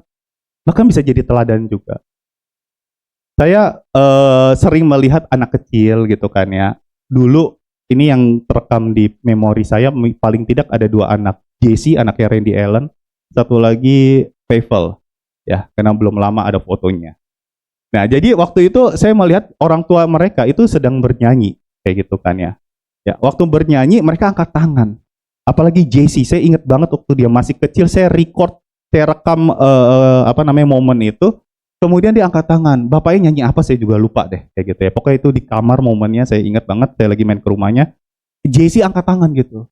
Bahkan bisa jadi teladan juga. Saya sering melihat anak kecil gitu kan ya. Dulu ini yang terekam di memori saya, paling tidak ada 2 anak. Jesse, anaknya Randy Allen, satu lagi Pavel, ya, karena belum lama ada fotonya. Nah, jadi waktu itu saya melihat orang tua mereka itu sedang bernyanyi, kayak gitu kan ya. Ya, waktu bernyanyi mereka angkat tangan. Apalagi Jesse, saya ingat banget waktu dia masih kecil, saya rekam momen itu. Kemudian dia angkat tangan, bapaknya nyanyi apa saya juga lupa deh, kayak gitu ya. Pokoknya itu di kamar momennya saya ingat banget, saya lagi main ke rumahnya. Jesse angkat tangan gitu.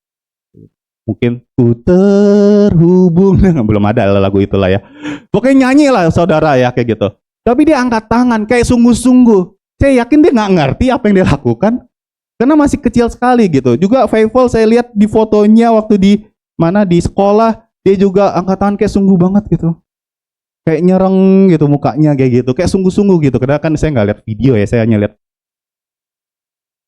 Mungkin ku terhubung, belum ada lagu itulah ya. Pokoknya nyanyi lah saudara ya, kayak gitu. Tapi dia angkat tangan kayak sungguh-sungguh. Saya yakin dia nggak ngerti apa yang dia lakukan, karena masih kecil sekali gitu. Juga Faithful saya lihat di fotonya waktu di sekolah, dia juga angkat tangan kayak sungguh banget gitu. Kayak nyereng gitu mukanya kayak gitu, kayak sungguh-sungguh gitu. Karena kan saya nggak lihat video ya, saya hanya lihat.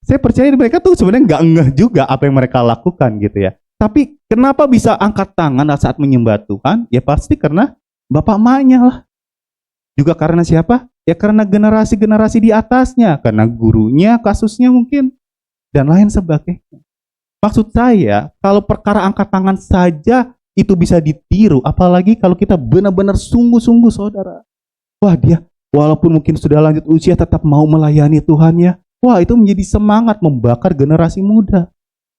Saya percaya mereka tuh sebenarnya nggak ngeh juga apa yang mereka lakukan gitu ya. Tapi kenapa bisa angkat tangan saat menyembah Tuhan? Ya pasti karena bapak emaknya lah. Juga karena siapa? Ya karena generasi-generasi di atasnya, karena gurunya, kasusnya mungkin, dan lain sebagainya. Maksud saya, kalau perkara angkat tangan saja itu bisa ditiru, apalagi kalau kita benar-benar sungguh-sungguh saudara. Wah, dia walaupun mungkin sudah lanjut usia tetap mau melayani Tuhan ya. Wah, itu menjadi semangat membakar generasi muda.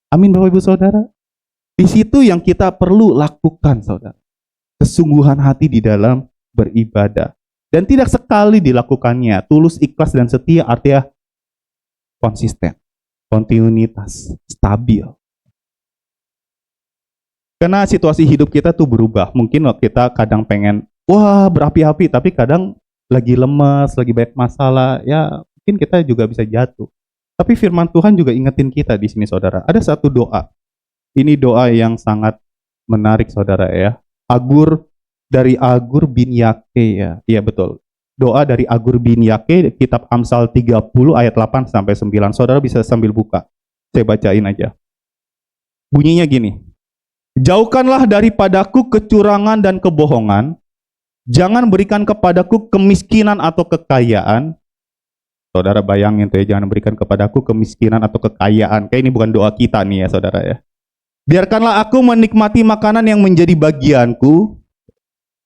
Amin Bapak Ibu Saudara. Di situ yang kita perlu lakukan saudara. Kesungguhan hati di dalam beribadah. Dan tidak sekali dilakukannya. Tulus, ikhlas, dan setia artinya konsisten. Kontinuitas, stabil. Karena situasi hidup kita tuh berubah. Mungkin kita kadang pengen, wah berapi-api, tapi kadang lagi lemes, lagi banyak masalah, ya mungkin kita juga bisa jatuh. Tapi firman Tuhan juga ingetin kita di sini saudara. Ada satu doa. Ini doa yang sangat menarik saudara ya. Dari Agur bin Yake ya. Iya betul. Doa dari Agur bin Yake, kitab Amsal 30 ayat 8 sampai 9. Saudara bisa sambil buka. Saya bacain aja. Bunyinya gini. Jauhkanlah daripadaku kecurangan dan kebohongan. Jangan berikan kepadaku kemiskinan atau kekayaan. Saudara bayangin tuh ya, jangan berikan kepadaku kemiskinan atau kekayaan. Kayak ini bukan doa kita nih ya saudara ya. Biarkanlah aku menikmati makanan yang menjadi bagianku,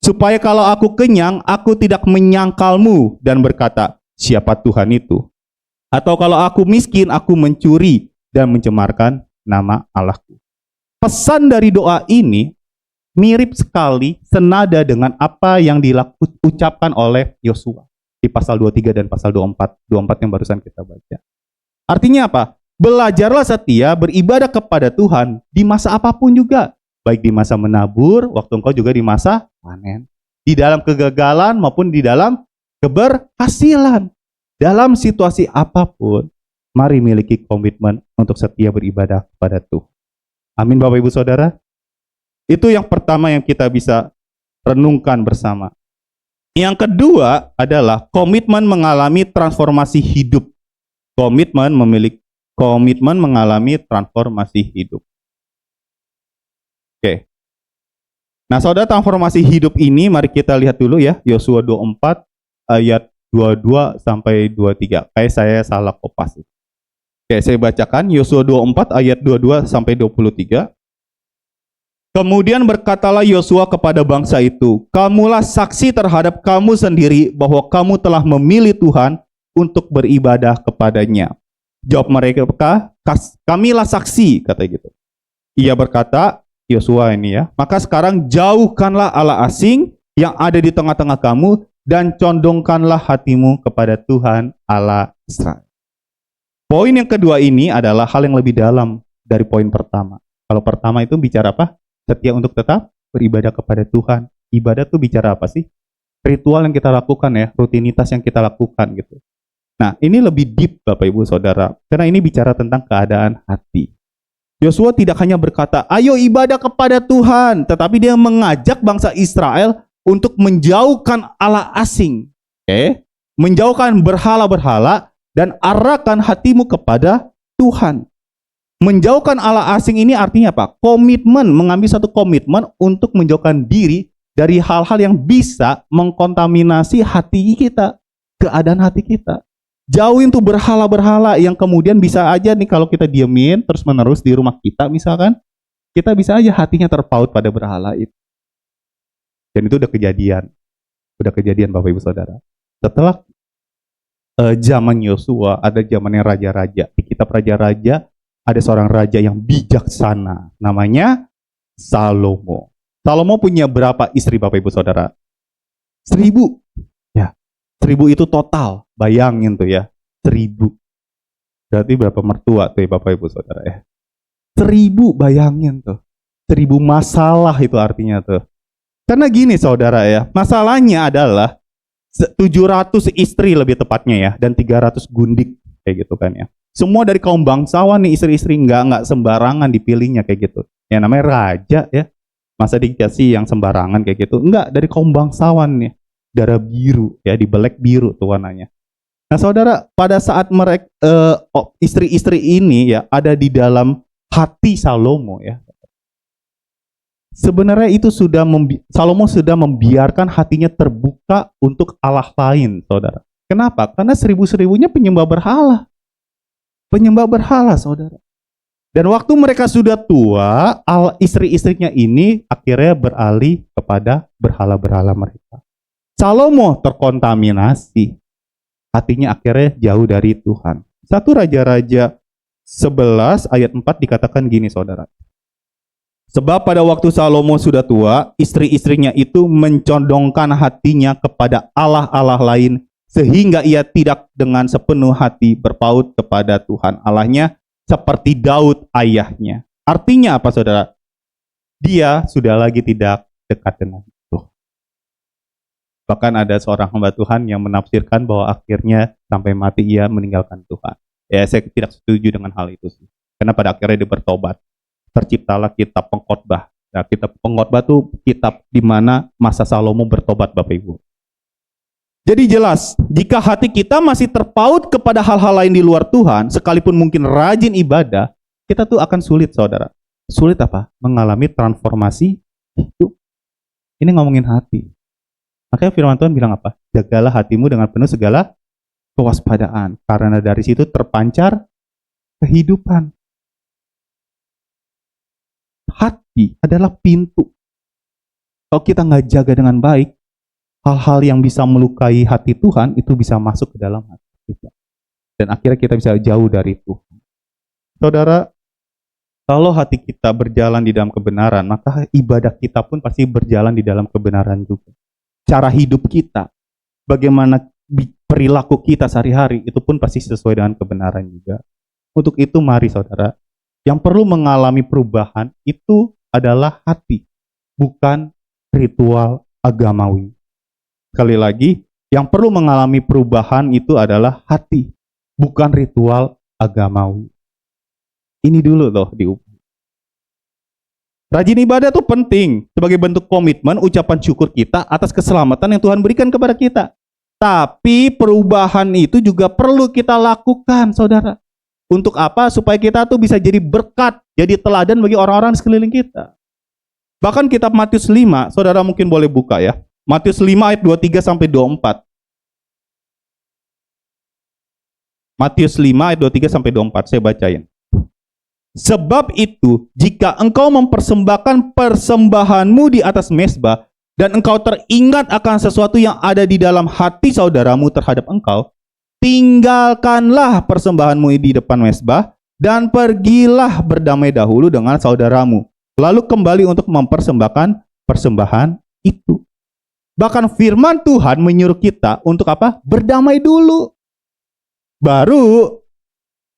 supaya kalau aku kenyang, aku tidak menyangkalmu dan berkata, siapa Tuhan itu? Atau kalau aku miskin, aku mencuri dan mencemarkan nama Allahku. Pesan dari doa ini mirip sekali senada dengan apa yang diucapkan oleh Yosua di pasal 23 dan pasal 24 yang barusan kita baca. Artinya apa? Belajarlah setia beribadah kepada Tuhan di masa apapun juga, baik di masa menabur, waktu engkau juga di masa panen, di dalam kegagalan maupun di dalam keberhasilan. Dalam situasi apapun, mari miliki komitmen untuk setia beribadah kepada Tuhan. Amin Bapak Ibu Saudara. Itu yang pertama yang kita bisa renungkan bersama. Yang kedua adalah komitmen mengalami transformasi hidup. Komitmen mengalami transformasi hidup. Oke. Nah, saudara, transformasi hidup ini mari kita lihat dulu ya, Yosua 24 ayat 22 sampai 23. Kayak saya salah kopas. Oke, saya bacakan Yosua 24 ayat 22 sampai 23. Kemudian berkatalah Yosua kepada bangsa itu, kamulah saksi terhadap kamu sendiri bahwa kamu telah memilih Tuhan untuk beribadah kepadanya. Jawab mereka, kamilah saksi, kata gitu. Ia berkata, Yosua ini ya, maka sekarang jauhkanlah Allah asing yang ada di tengah-tengah kamu dan condongkanlah hatimu kepada Tuhan Allah Israel. Poin yang kedua ini adalah hal yang lebih dalam dari poin pertama. Kalau pertama itu bicara apa? Setia untuk tetap beribadah kepada Tuhan. Ibadah itu bicara apa sih? Ritual yang kita lakukan ya, rutinitas yang kita lakukan gitu. Nah, ini lebih deep Bapak Ibu Saudara, karena ini bicara tentang keadaan hati. Yosua tidak hanya berkata, ayo ibadah kepada Tuhan, tetapi dia mengajak bangsa Israel untuk menjauhkan Allah asing. Oke? Menjauhkan berhala-berhala dan arahkan hatimu kepada Tuhan. Menjauhkan Allah asing ini artinya apa? Komitmen, mengambil satu komitmen untuk menjauhkan diri dari hal-hal yang bisa mengkontaminasi hati kita. keadaan hati kita. Jauhin tuh berhala-berhala yang kemudian bisa aja nih kalau kita diemin terus-menerus di rumah kita misalkan, kita bisa aja hatinya terpaut pada berhala itu. Dan itu udah kejadian. Udah kejadian Bapak Ibu Saudara. Setelah zaman Yosua, ada zamannya raja-raja. Di kitab raja-raja ada seorang raja yang bijaksana, namanya Salomo. Salomo punya berapa istri Bapak Ibu Saudara? 1000. Ya, 1000 itu total. Bayangin tuh ya, 1000. Berarti berapa mertua tuh ya Bapak Ibu Saudara ya? 1000, bayangin tuh. 1000 masalah itu artinya tuh. Karena gini saudara ya, masalahnya adalah 700 istri lebih tepatnya ya, dan 300 gundik kayak gitu kan ya. Semua dari kaum bangsawan nih, istri-istri nggak sembarangan dipilihnya kayak gitu. Ya namanya raja ya, masa dikasih yang sembarangan kayak gitu. Enggak, dari kaum bangsawan nih, darah biru ya, dibelek biru tuh warnanya. Nah saudara, pada saat mereka istri-istri ini ya ada di dalam hati Salomo ya, sebenarnya itu Salomo sudah membiarkan hatinya terbuka untuk Allah lain, saudara. Kenapa? Karena 1000-1000-nya penyembah berhala. Penyembah berhala, saudara. Dan waktu mereka sudah tua, istri-istrinya ini akhirnya beralih kepada berhala-berhala mereka. Salomo terkontaminasi. Hatinya akhirnya jauh dari Tuhan. 1 Raja-Raja 11 ayat 4 dikatakan gini, saudara. Sebab pada waktu Salomo sudah tua, istri-istrinya itu mencondongkan hatinya kepada Allah-Allah lain, sehingga ia tidak dengan sepenuh hati berpaut kepada Tuhan Allahnya, seperti Daud ayahnya. Artinya apa saudara? Dia sudah lagi tidak dekat dengan Tuhan. Bahkan ada seorang hamba Tuhan yang menafsirkan bahwa akhirnya sampai mati ia meninggalkan Tuhan. Ya saya tidak setuju dengan hal itu sih. Karena pada akhirnya dia bertobat. Terciptalah kitab pengkhotbah. Nah, kitab pengkhotbah itu kitab di mana masa Salomo bertobat Bapak Ibu. Jadi jelas, jika hati kita masih terpaut kepada hal-hal lain di luar Tuhan, sekalipun mungkin rajin ibadah, kita tuh akan sulit saudara. Sulit apa? Mengalami transformasi hidup. Ini ngomongin hati. Makanya firman Tuhan bilang apa? Jagalah hatimu dengan penuh segala kewaspadaan. Karena dari situ terpancar kehidupan. Hati adalah pintu. Kalau kita nggak jaga dengan baik, hal-hal yang bisa melukai hati Tuhan itu bisa masuk ke dalam hati kita. Dan akhirnya kita bisa jauh dari Tuhan. Saudara, kalau hati kita berjalan di dalam kebenaran, maka ibadah kita pun pasti berjalan di dalam kebenaran juga. Cara hidup kita, bagaimana perilaku kita sehari-hari, itu pun pasti sesuai dengan kebenaran juga. Untuk itu mari saudara, yang perlu mengalami perubahan itu adalah hati, bukan ritual agamawi. Sekali lagi, yang perlu mengalami perubahan itu adalah hati, bukan ritual agamawi. Ini dulu loh diubah. Rajin ibadah itu penting sebagai bentuk komitmen, ucapan syukur kita atas keselamatan yang Tuhan berikan kepada kita. Tapi perubahan itu juga perlu kita lakukan, saudara. Untuk apa? Supaya kita tuh bisa jadi berkat, jadi teladan bagi orang-orang di sekeliling kita. Bahkan kitab Matius 5, saudara mungkin boleh buka ya. Matius 5 ayat 23 sampai 24. Matius 5 ayat 23 sampai 24, saya bacain. Sebab itu, jika engkau mempersembahkan persembahanmu di atas mezbah, dan engkau teringat akan sesuatu yang ada di dalam hati saudaramu terhadap engkau, tinggalkanlah persembahanmu di depan mezbah dan pergilah berdamai dahulu dengan saudaramu. Lalu kembali untuk mempersembahkan persembahan itu. Bahkan firman Tuhan menyuruh kita untuk apa? Berdamai dulu. Baru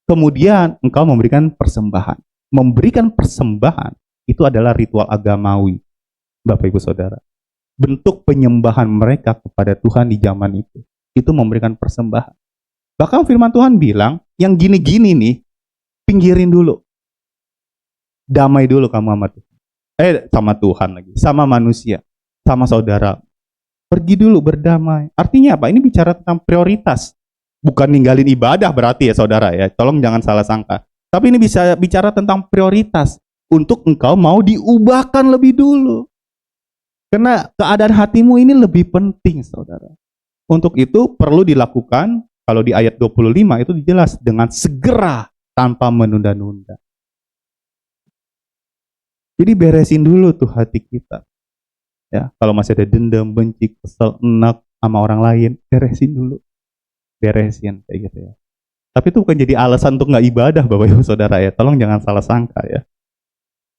kemudian engkau memberikan persembahan. Memberikan persembahan itu adalah ritual agamawi. Bapak Ibu Saudara. Bentuk penyembahan mereka kepada Tuhan di zaman itu. Itu memberikan persembahan. Bahkan firman Tuhan bilang, yang gini-gini nih, pinggirin dulu. Damai dulu kamu sama Tuhan. Sama Tuhan lagi. Sama manusia. Sama saudara. Pergi dulu berdamai. Artinya apa? Ini bicara tentang prioritas. Bukan ninggalin ibadah berarti ya saudara ya. Tolong jangan salah sangka. Tapi ini bisa bicara tentang prioritas. Untuk engkau mau diubahkan lebih dulu. Karena keadaan hatimu ini lebih penting saudara. Untuk itu perlu dilakukan, kalau di ayat 25 itu dijelas dengan segera tanpa menunda-nunda. Jadi beresin dulu tuh hati kita. Ya, kalau masih ada dendam, benci, kesel, enak sama orang lain, beresin dulu. Beresin kayak gitu ya. Tapi itu bukan jadi alasan untuk nggak ibadah, Bapak Ibu Saudara ya. Tolong jangan salah sangka ya.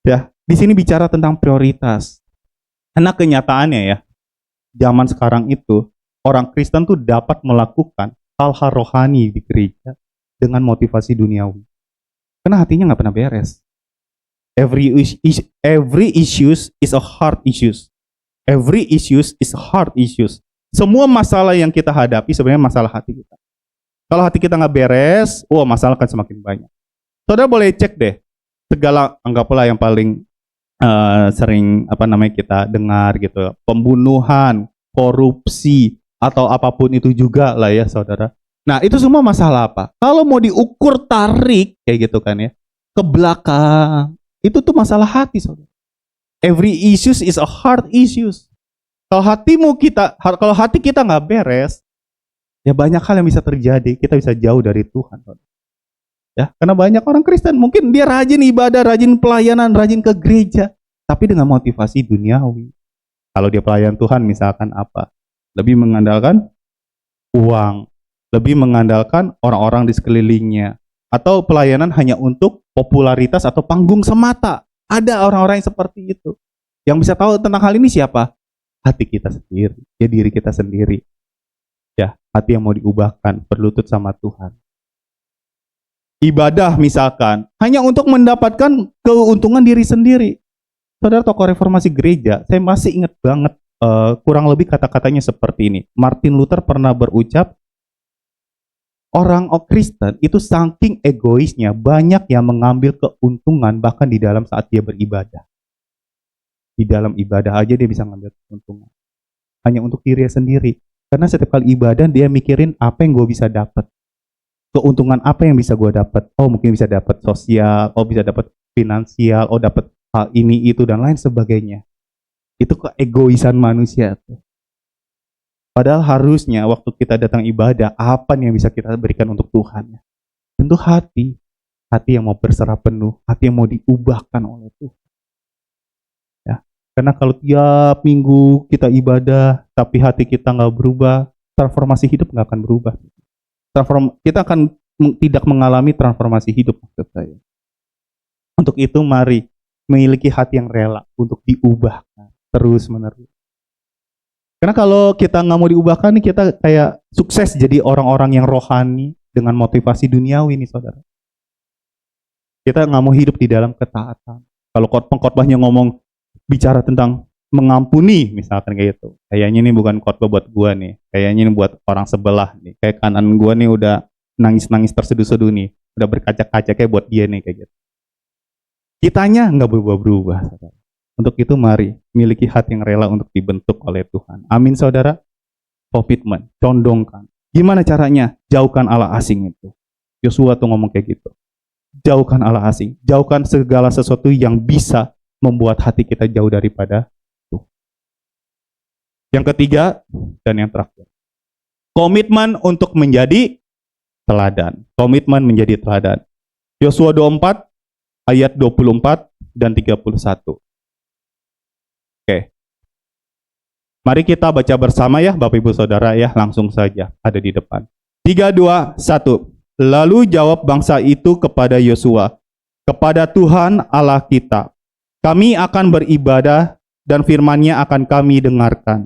Ya, di sini bicara tentang prioritas. Karena kenyataannya ya, zaman sekarang itu orang Kristen tuh dapat melakukan hal-hal rohani di gereja dengan motivasi duniawi. Karena hatinya nggak pernah beres. Every issues is a heart issues. Every issues is a heart issues. Semua masalah yang kita hadapi sebenarnya masalah hati kita. Kalau hati kita nggak beres, masalah akan semakin banyak. Saudara boleh cek deh, segala anggaplah yang paling sering kita dengar gitu, pembunuhan, korupsi, atau apapun itu juga lah ya saudara. Nah itu semua masalah apa? Kalau mau diukur tarik kayak gitu kan ya, ke belakang, itu tuh masalah hati saudara. Every issues is a heart issues. Kalau hati kita nggak beres, ya banyak hal yang bisa terjadi. Kita bisa jauh dari Tuhan. Ya, karena banyak orang Kristen mungkin dia rajin ibadah, rajin pelayanan, rajin ke gereja, tapi dengan motivasi duniawi. Kalau dia pelayan Tuhan misalkan apa? Lebih mengandalkan uang, lebih mengandalkan orang-orang di sekelilingnya, atau pelayanan hanya untuk popularitas atau panggung semata. Ada orang-orang yang seperti itu. Yang bisa tahu tentang hal ini siapa? Hati kita sendiri, ya diri kita sendiri. Ya, hati yang mau diubahkan, berlutut sama Tuhan. Ibadah misalkan, hanya untuk mendapatkan keuntungan diri sendiri. Saudara tokoh reformasi gereja, saya masih ingat banget kurang lebih kata-katanya seperti ini. Martin Luther pernah berucap, orang Kristen itu saking egoisnya, banyak yang mengambil keuntungan bahkan di dalam saat dia beribadah. Di dalam ibadah aja dia bisa ngambil keuntungan. Hanya untuk dirinya sendiri. Karena setiap kali ibadah dia mikirin apa yang gue bisa dapat. Keuntungan apa yang bisa gue dapat. Mungkin bisa dapat sosial, bisa dapat finansial, dapat hal ini, itu, dan lain sebagainya. Itu keegoisan manusia tuh. Padahal harusnya waktu kita datang ibadah, apa yang bisa kita berikan untuk Tuhan? Tentu hati. Hati yang mau berserah penuh, hati yang mau diubahkan oleh Tuhan. Karena kalau tiap minggu kita ibadah, tapi hati kita nggak berubah, transformasi hidup nggak akan berubah. Kita akan tidak mengalami transformasi hidup, maksud saya. Untuk itu mari memiliki hati yang rela untuk diubahkan terus-menerus. Karena kalau kita nggak mau diubahkan, kita kayak sukses jadi orang-orang yang rohani dengan motivasi duniawi nih saudara. Kita nggak mau hidup di dalam ketaatan. Kalau pengkhotbahnya ngomong bicara tentang mengampuni misalkan kayak gitu. Kayaknya ini bukan khotbah buat gua nih. Kayaknya ini buat orang sebelah nih. Kayak kanan gua nih udah nangis-nangis terseduh-seduh nih. Udah berkaca-kaca kayak buat dia nih kayak gitu. Kitanya nggak berubah-berubah. Saudara. Untuk itu mari miliki hati yang rela untuk dibentuk oleh Tuhan. Amin saudara. Komitmen, condongkan. Gimana caranya? Jauhkan Allah asing itu. Yosua tuh ngomong kayak gitu. Jauhkan Allah asing. Jauhkan segala sesuatu yang bisa membuat hati kita jauh daripada Tuhan. Yang ketiga dan yang terakhir, komitmen untuk menjadi teladan. Komitmen menjadi teladan. Yosua 24 ayat 24 dan 31. Oke. Mari kita baca bersama ya Bapak Ibu Saudara ya, langsung saja ada di depan. 3, 2, 1. Lalu jawab bangsa itu kepada Yosua, kepada Tuhan Allah kita, kami akan beribadah dan firman-Nya akan kami dengarkan.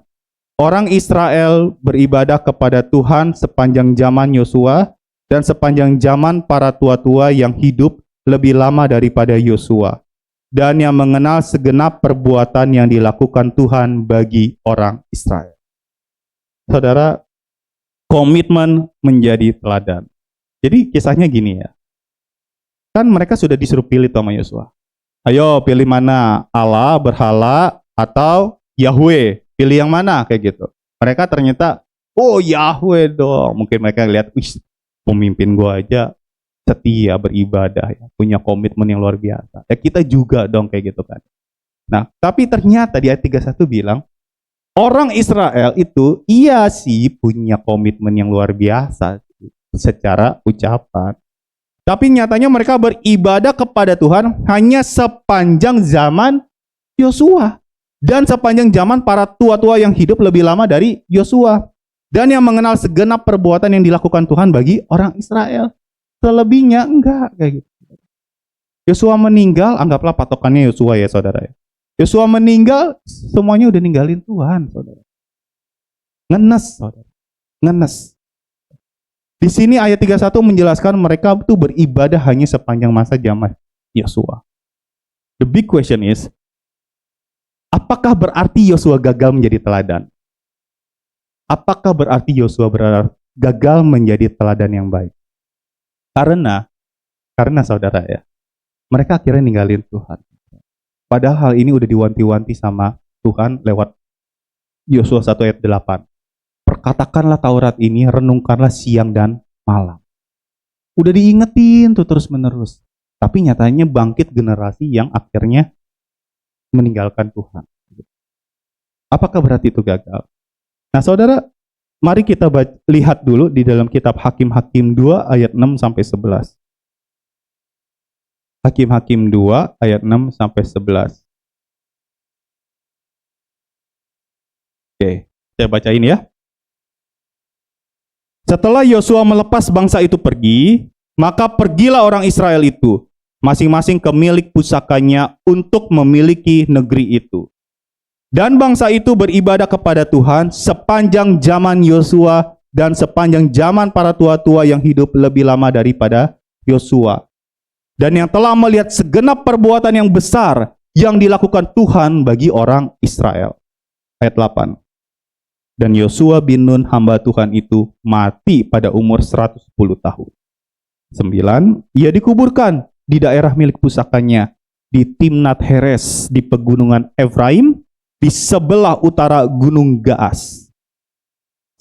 Orang Israel beribadah kepada Tuhan sepanjang zaman Yosua dan sepanjang zaman para tua-tua yang hidup lebih lama daripada Yosua, dan yang mengenal segenap perbuatan yang dilakukan Tuhan bagi orang Israel. Saudara, komitmen menjadi teladan. Jadi kisahnya gini ya. Kan mereka sudah disuruh pilih sama Yosua. Ayo pilih mana, Allah, berhala, atau Yahweh. Pilih yang mana kayak gitu. Mereka ternyata, Yahweh dong. Mungkin mereka lihat, pemimpin gua aja setia beribadah, ya, punya komitmen yang luar biasa. Ya kita juga dong kayak gitu kan. Nah, tapi ternyata di ayat 31 bilang, Orang Israel itu iya sih punya komitmen yang luar biasa secara ucapan. Tapi nyatanya mereka beribadah kepada Tuhan hanya sepanjang zaman Yosua. Dan sepanjang zaman para tua-tua yang hidup lebih lama dari Yosua. Dan yang mengenal segenap perbuatan yang dilakukan Tuhan bagi orang Israel. Selebihnya enggak kayak gitu. Yosua meninggal, anggaplah patokannya Yosua ya saudara. Yosua meninggal, semuanya udah ninggalin Tuhan saudara. Ngenes saudara. Ngenes. Di sini ayat 31 menjelaskan mereka itu beribadah hanya sepanjang masa zaman Yosua. The big question is, apakah berarti Yosua gagal menjadi teladan? Apakah berarti Yosua gagal menjadi teladan yang baik? Karena saudara ya, mereka akhirnya ninggalin Tuhan. Padahal ini udah diwanti-wanti sama Tuhan lewat Yosua 1 ayat 8. Perkatakanlah Taurat ini, renungkanlah siang dan malam. Udah diingetin tuh terus menerus. Tapi nyatanya bangkit generasi yang akhirnya meninggalkan Tuhan. Apakah berarti itu gagal? Nah saudara, mari kita lihat dulu di dalam kitab Hakim-Hakim 2 ayat 6 sampai 11. Hakim-Hakim 2 ayat 6 sampai 11. Oke, saya bacain ya. Setelah Yosua melepas bangsa itu pergi, maka pergilah orang Israel itu, masing-masing ke milik pusakanya untuk memiliki negeri itu. Dan bangsa itu beribadah kepada Tuhan sepanjang zaman Yosua dan sepanjang zaman para tua-tua yang hidup lebih lama daripada Yosua. Dan yang telah melihat segenap perbuatan yang besar yang dilakukan Tuhan bagi orang Israel. Ayat 8. Dan Yosua bin Nun hamba Tuhan itu mati pada umur 110 tahun. 9. Ia dikuburkan di daerah milik pusakanya di Timnat Heres di pegunungan Efraim di sebelah utara Gunung Gaas.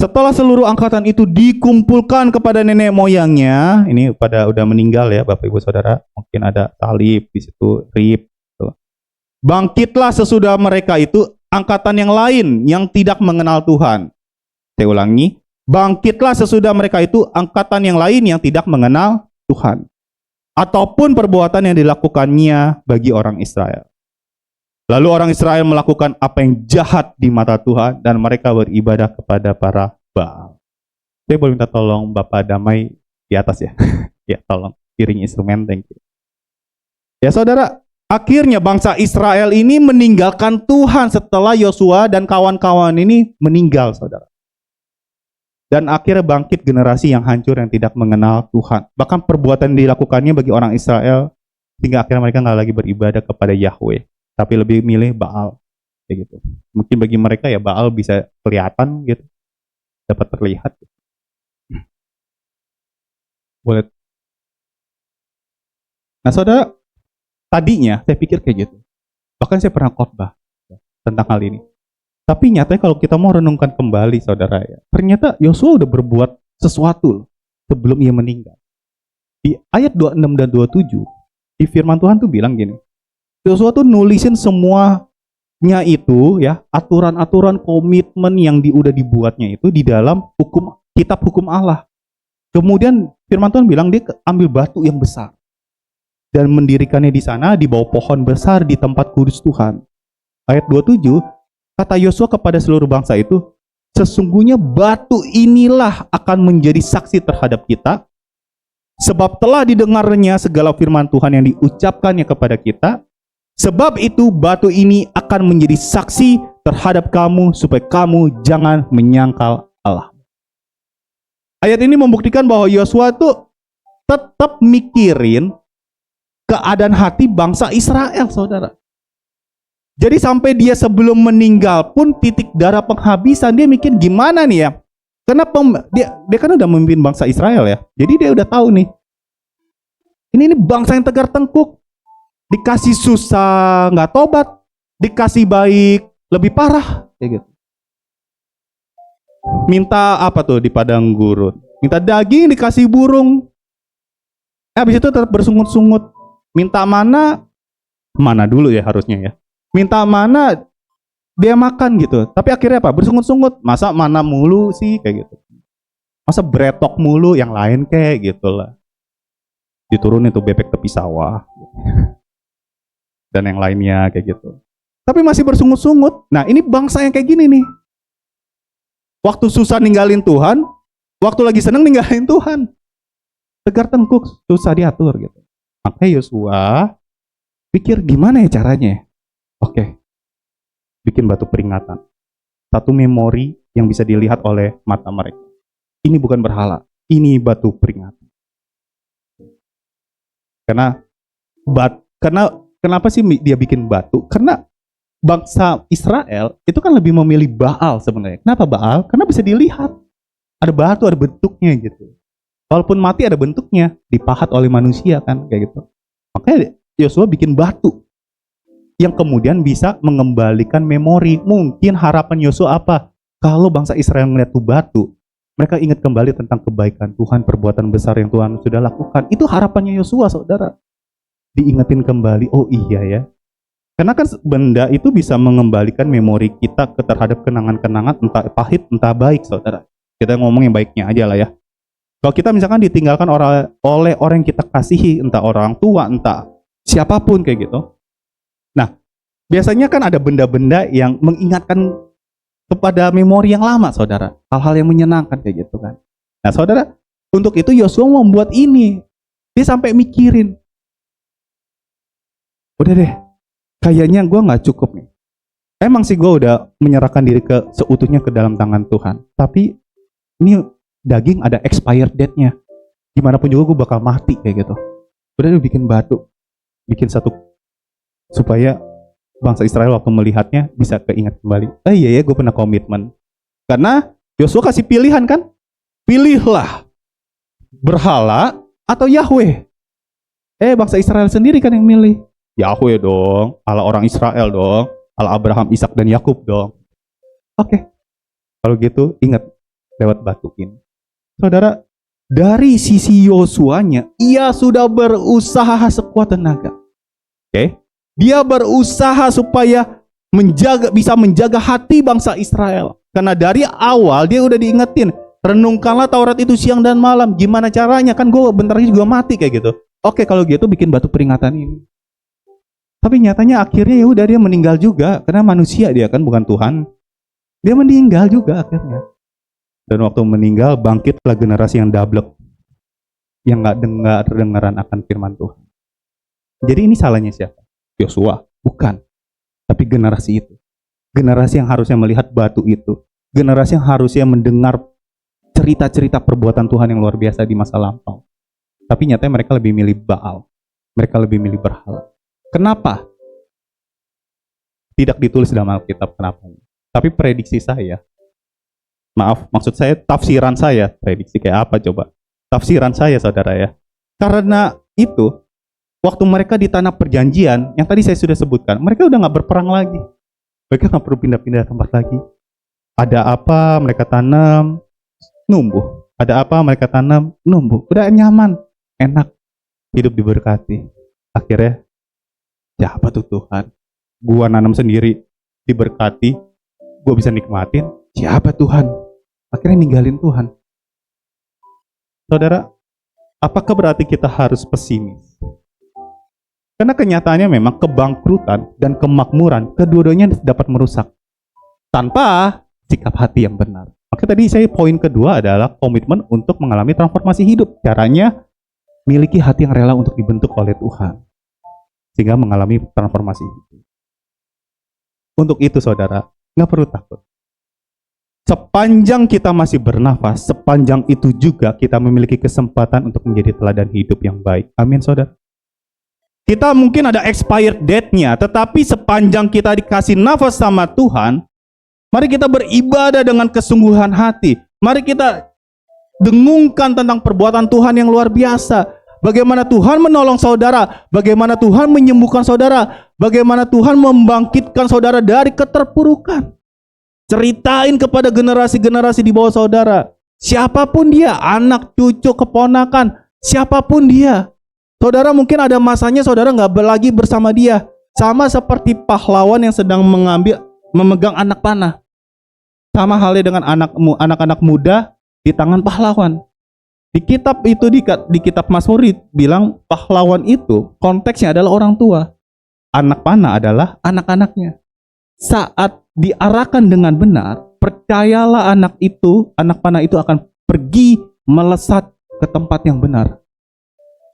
Setelah seluruh angkatan itu dikumpulkan kepada nenek moyangnya, ini pada udah meninggal ya Bapak Ibu Saudara, mungkin ada Talib di situ, Rib. Bangkitlah sesudah mereka itu angkatan yang lain yang tidak mengenal Tuhan. Saya ulangi, bangkitlah sesudah mereka itu angkatan yang lain yang tidak mengenal Tuhan. Ataupun perbuatan yang dilakukannya bagi orang Israel. Lalu orang Israel melakukan apa yang jahat di mata Tuhan dan mereka beribadah kepada para Baal. Saya boleh minta tolong Bapak Damai di atas ya. Ya tolong, piring instrumen, thank you. Ya saudara, akhirnya bangsa Israel ini meninggalkan Tuhan setelah Yosua dan kawan-kawan ini meninggal, saudara. Dan akhirnya bangkit generasi yang hancur yang tidak mengenal Tuhan. Bahkan perbuatan dilakukannya bagi orang Israel, sehingga akhirnya mereka nggak lagi beribadah kepada Yahweh, tapi lebih milih Baal. Kayak gitu. Mungkin bagi mereka ya Baal bisa kelihatan gitu, dapat terlihat. Boleh. Nah saudara, tadinya saya pikir kayak gitu. Bahkan saya pernah khotbah tentang hal ini. Tapi nyatanya kalau kita mau renungkan kembali saudara ya, ternyata Yosua udah berbuat sesuatu sebelum ia meninggal. Di ayat 26 dan 27, di firman Tuhan tuh bilang gini. Yosua tuh nulisin semuanya itu ya, aturan-aturan komitmen yang udah dibuatnya itu di dalam kitab hukum Allah. Kemudian firman Tuhan bilang dia ambil batu yang besar dan mendirikannya di sana di bawah pohon besar di tempat kudus Tuhan. Ayat 27, kata Yosua kepada seluruh bangsa itu, sesungguhnya batu inilah akan menjadi saksi terhadap kita, sebab telah didengarnya segala firman Tuhan yang diucapkannya kepada kita. Sebab itu batu ini akan menjadi saksi terhadap kamu, supaya kamu jangan menyangkal Allah. Ayat ini membuktikan bahwa Yosua itu tetap mikirin keadaan hati bangsa Israel, saudara. Jadi sampai dia sebelum meninggal pun titik darah penghabisan, dia mikir gimana nih ya. Kenapa dia kan udah memimpin bangsa Israel ya. Jadi dia udah tahu nih. Ini bangsa yang tegar tengkuk. Dikasih susah nggak tobat, dikasih baik lebih parah kayak gitu. Minta apa tuh di padang gurun? Minta daging dikasih burung. Habis itu tetap bersungut-sungut. Minta mana dulu ya harusnya ya. Minta mana dia makan gitu. Tapi akhirnya apa? Bersungut-sungut. Masa mana mulu sih kayak gitu. Masa bretok mulu, yang lain kayak gitulah. Diturunin tuh bebek tepi sawah. Dan yang lainnya kayak gitu. Tapi masih bersungut-sungut. Nah, ini bangsa yang kayak gini nih. Waktu susah ninggalin Tuhan, waktu lagi seneng ninggalin Tuhan. Tegar tengkuk, susah diatur gitu. Makanya Yosua pikir gimana ya caranya. Oke, bikin batu peringatan. Satu memori yang bisa dilihat oleh mata mereka. Ini bukan berhala, ini batu peringatan. Kenapa sih dia bikin batu? Karena bangsa Israel itu kan lebih memilih Baal sebenarnya. Kenapa Baal? Karena bisa dilihat. Ada batu, ada bentuknya gitu. Walaupun mati ada bentuknya, dipahat oleh manusia kan kayak gitu. Makanya Yosua bikin batu yang kemudian bisa mengembalikan memori. Mungkin harapan Yosua apa? Kalau bangsa Israel melihat tuh batu, mereka ingat kembali tentang kebaikan Tuhan, perbuatan besar yang Tuhan sudah lakukan. Itu harapannya Yosua, saudara. Diingetin kembali, oh iya ya. Karena kan benda itu bisa mengembalikan memori kita terhadap kenangan-kenangan entah pahit, entah baik, saudara. Kita ngomong yang baiknya aja lah ya. Kalau kita misalkan ditinggalkan oleh orang yang kita kasihi, entah orang tua, entah siapapun kayak gitu. Nah, biasanya kan ada benda-benda yang mengingatkan kepada memori yang lama, saudara. Hal-hal yang menyenangkan kayak gitu kan. Nah, saudara, untuk itu Yosua membuat ini. Dia sampai mikirin, udah deh, kayaknya gue gak cukup nih. Emang sih gue udah menyerahkan diri seutuhnya ke dalam tangan Tuhan. Tapi ini daging ada expired date-nya. Gimana pun juga gue bakal mati kayak gitu. Udah deh bikin batu. Bikin satu supaya bangsa Israel waktu melihatnya bisa keingat kembali. Iya ya, gue pernah komitmen. Karena Yosua kasih pilihan kan? Pilihlah berhala atau Yahweh. Bangsa Israel sendiri kan yang milih. Yahweh dong, Allah orang Israel dong, Allah Abraham, Ishak dan Yakub dong. Oke. Kalau gitu ingat lewat batu ini. Saudara, dari sisi Yosuanya, ia sudah berusaha sekuat tenaga. Oke. Dia berusaha supaya bisa menjaga hati bangsa Israel. Karena dari awal dia udah diingetin, renungkanlah Taurat itu siang dan malam. Gimana caranya? Kan gue bentar lagi juga mati kayak gitu. Oke, kalau gitu bikin batu peringatan ini. Tapi nyatanya akhirnya ya udah dia meninggal juga karena manusia dia kan bukan Tuhan. Dia meninggal juga akhirnya. Dan waktu meninggal bangkitlah generasi yang dablek, yang nggak dengaran akan firman Tuhan. Jadi ini salahnya siapa? Yosua? Bukan. Tapi generasi itu. Generasi yang harusnya melihat batu itu. Generasi yang harusnya mendengar cerita-cerita perbuatan Tuhan yang luar biasa di masa lampau. Tapi nyatanya mereka lebih milih Baal. Mereka lebih milih berhala. Kenapa? Tidak ditulis dalam Alkitab kenapa. Tapi prediksi saya, maksud saya tafsiran saya, prediksi kayak apa coba? Tafsiran saya saudara ya. Karena itu, waktu mereka di tanah perjanjian, yang tadi saya sudah sebutkan, mereka udah gak berperang lagi. Mereka gak perlu pindah-pindah tempat lagi. Ada apa mereka tanam, numbuh. Ada apa mereka tanam, numbuh. Udah nyaman, enak, hidup diberkati. Akhirnya, siapa tuh Tuhan? Gua nanam sendiri, diberkati, gua bisa nikmatin. Siapa Tuhan? Akhirnya ninggalin Tuhan. Saudara, apakah berarti kita harus pesimis? Karena kenyataannya memang kebangkrutan dan kemakmuran kedua-duanya dapat merusak tanpa sikap hati yang benar. Maka tadi saya poin kedua adalah komitmen untuk mengalami transformasi hidup. Caranya miliki hati yang rela untuk dibentuk oleh Tuhan. Sehingga mengalami transformasi hidup. Untuk itu saudara, nggak perlu takut. Sepanjang kita masih bernafas, sepanjang itu juga kita memiliki kesempatan untuk menjadi teladan hidup yang baik. Amin saudara. Kita mungkin ada expired date-nya, tetapi sepanjang kita dikasih nafas sama Tuhan, mari kita beribadah dengan kesungguhan hati. Mari kita dengungkan tentang perbuatan Tuhan yang luar biasa. Bagaimana Tuhan menolong saudara, bagaimana Tuhan menyembuhkan saudara, bagaimana Tuhan membangkitkan saudara dari keterpurukan. Ceritain kepada generasi-generasi di bawah saudara. Siapapun dia, anak, cucu, keponakan, siapapun dia. Saudara mungkin ada masanya saudara nggak lagi bersama dia. Sama seperti pahlawan yang sedang mengambil memegang anak panah. Sama halnya dengan anak-anak muda di tangan pahlawan. Di kitab itu, di kitab Mazmur bilang pahlawan itu konteksnya adalah orang tua. Anak panah adalah anak-anaknya. Saat diarahkan dengan benar, percayalah anak panah itu akan pergi melesat ke tempat yang benar.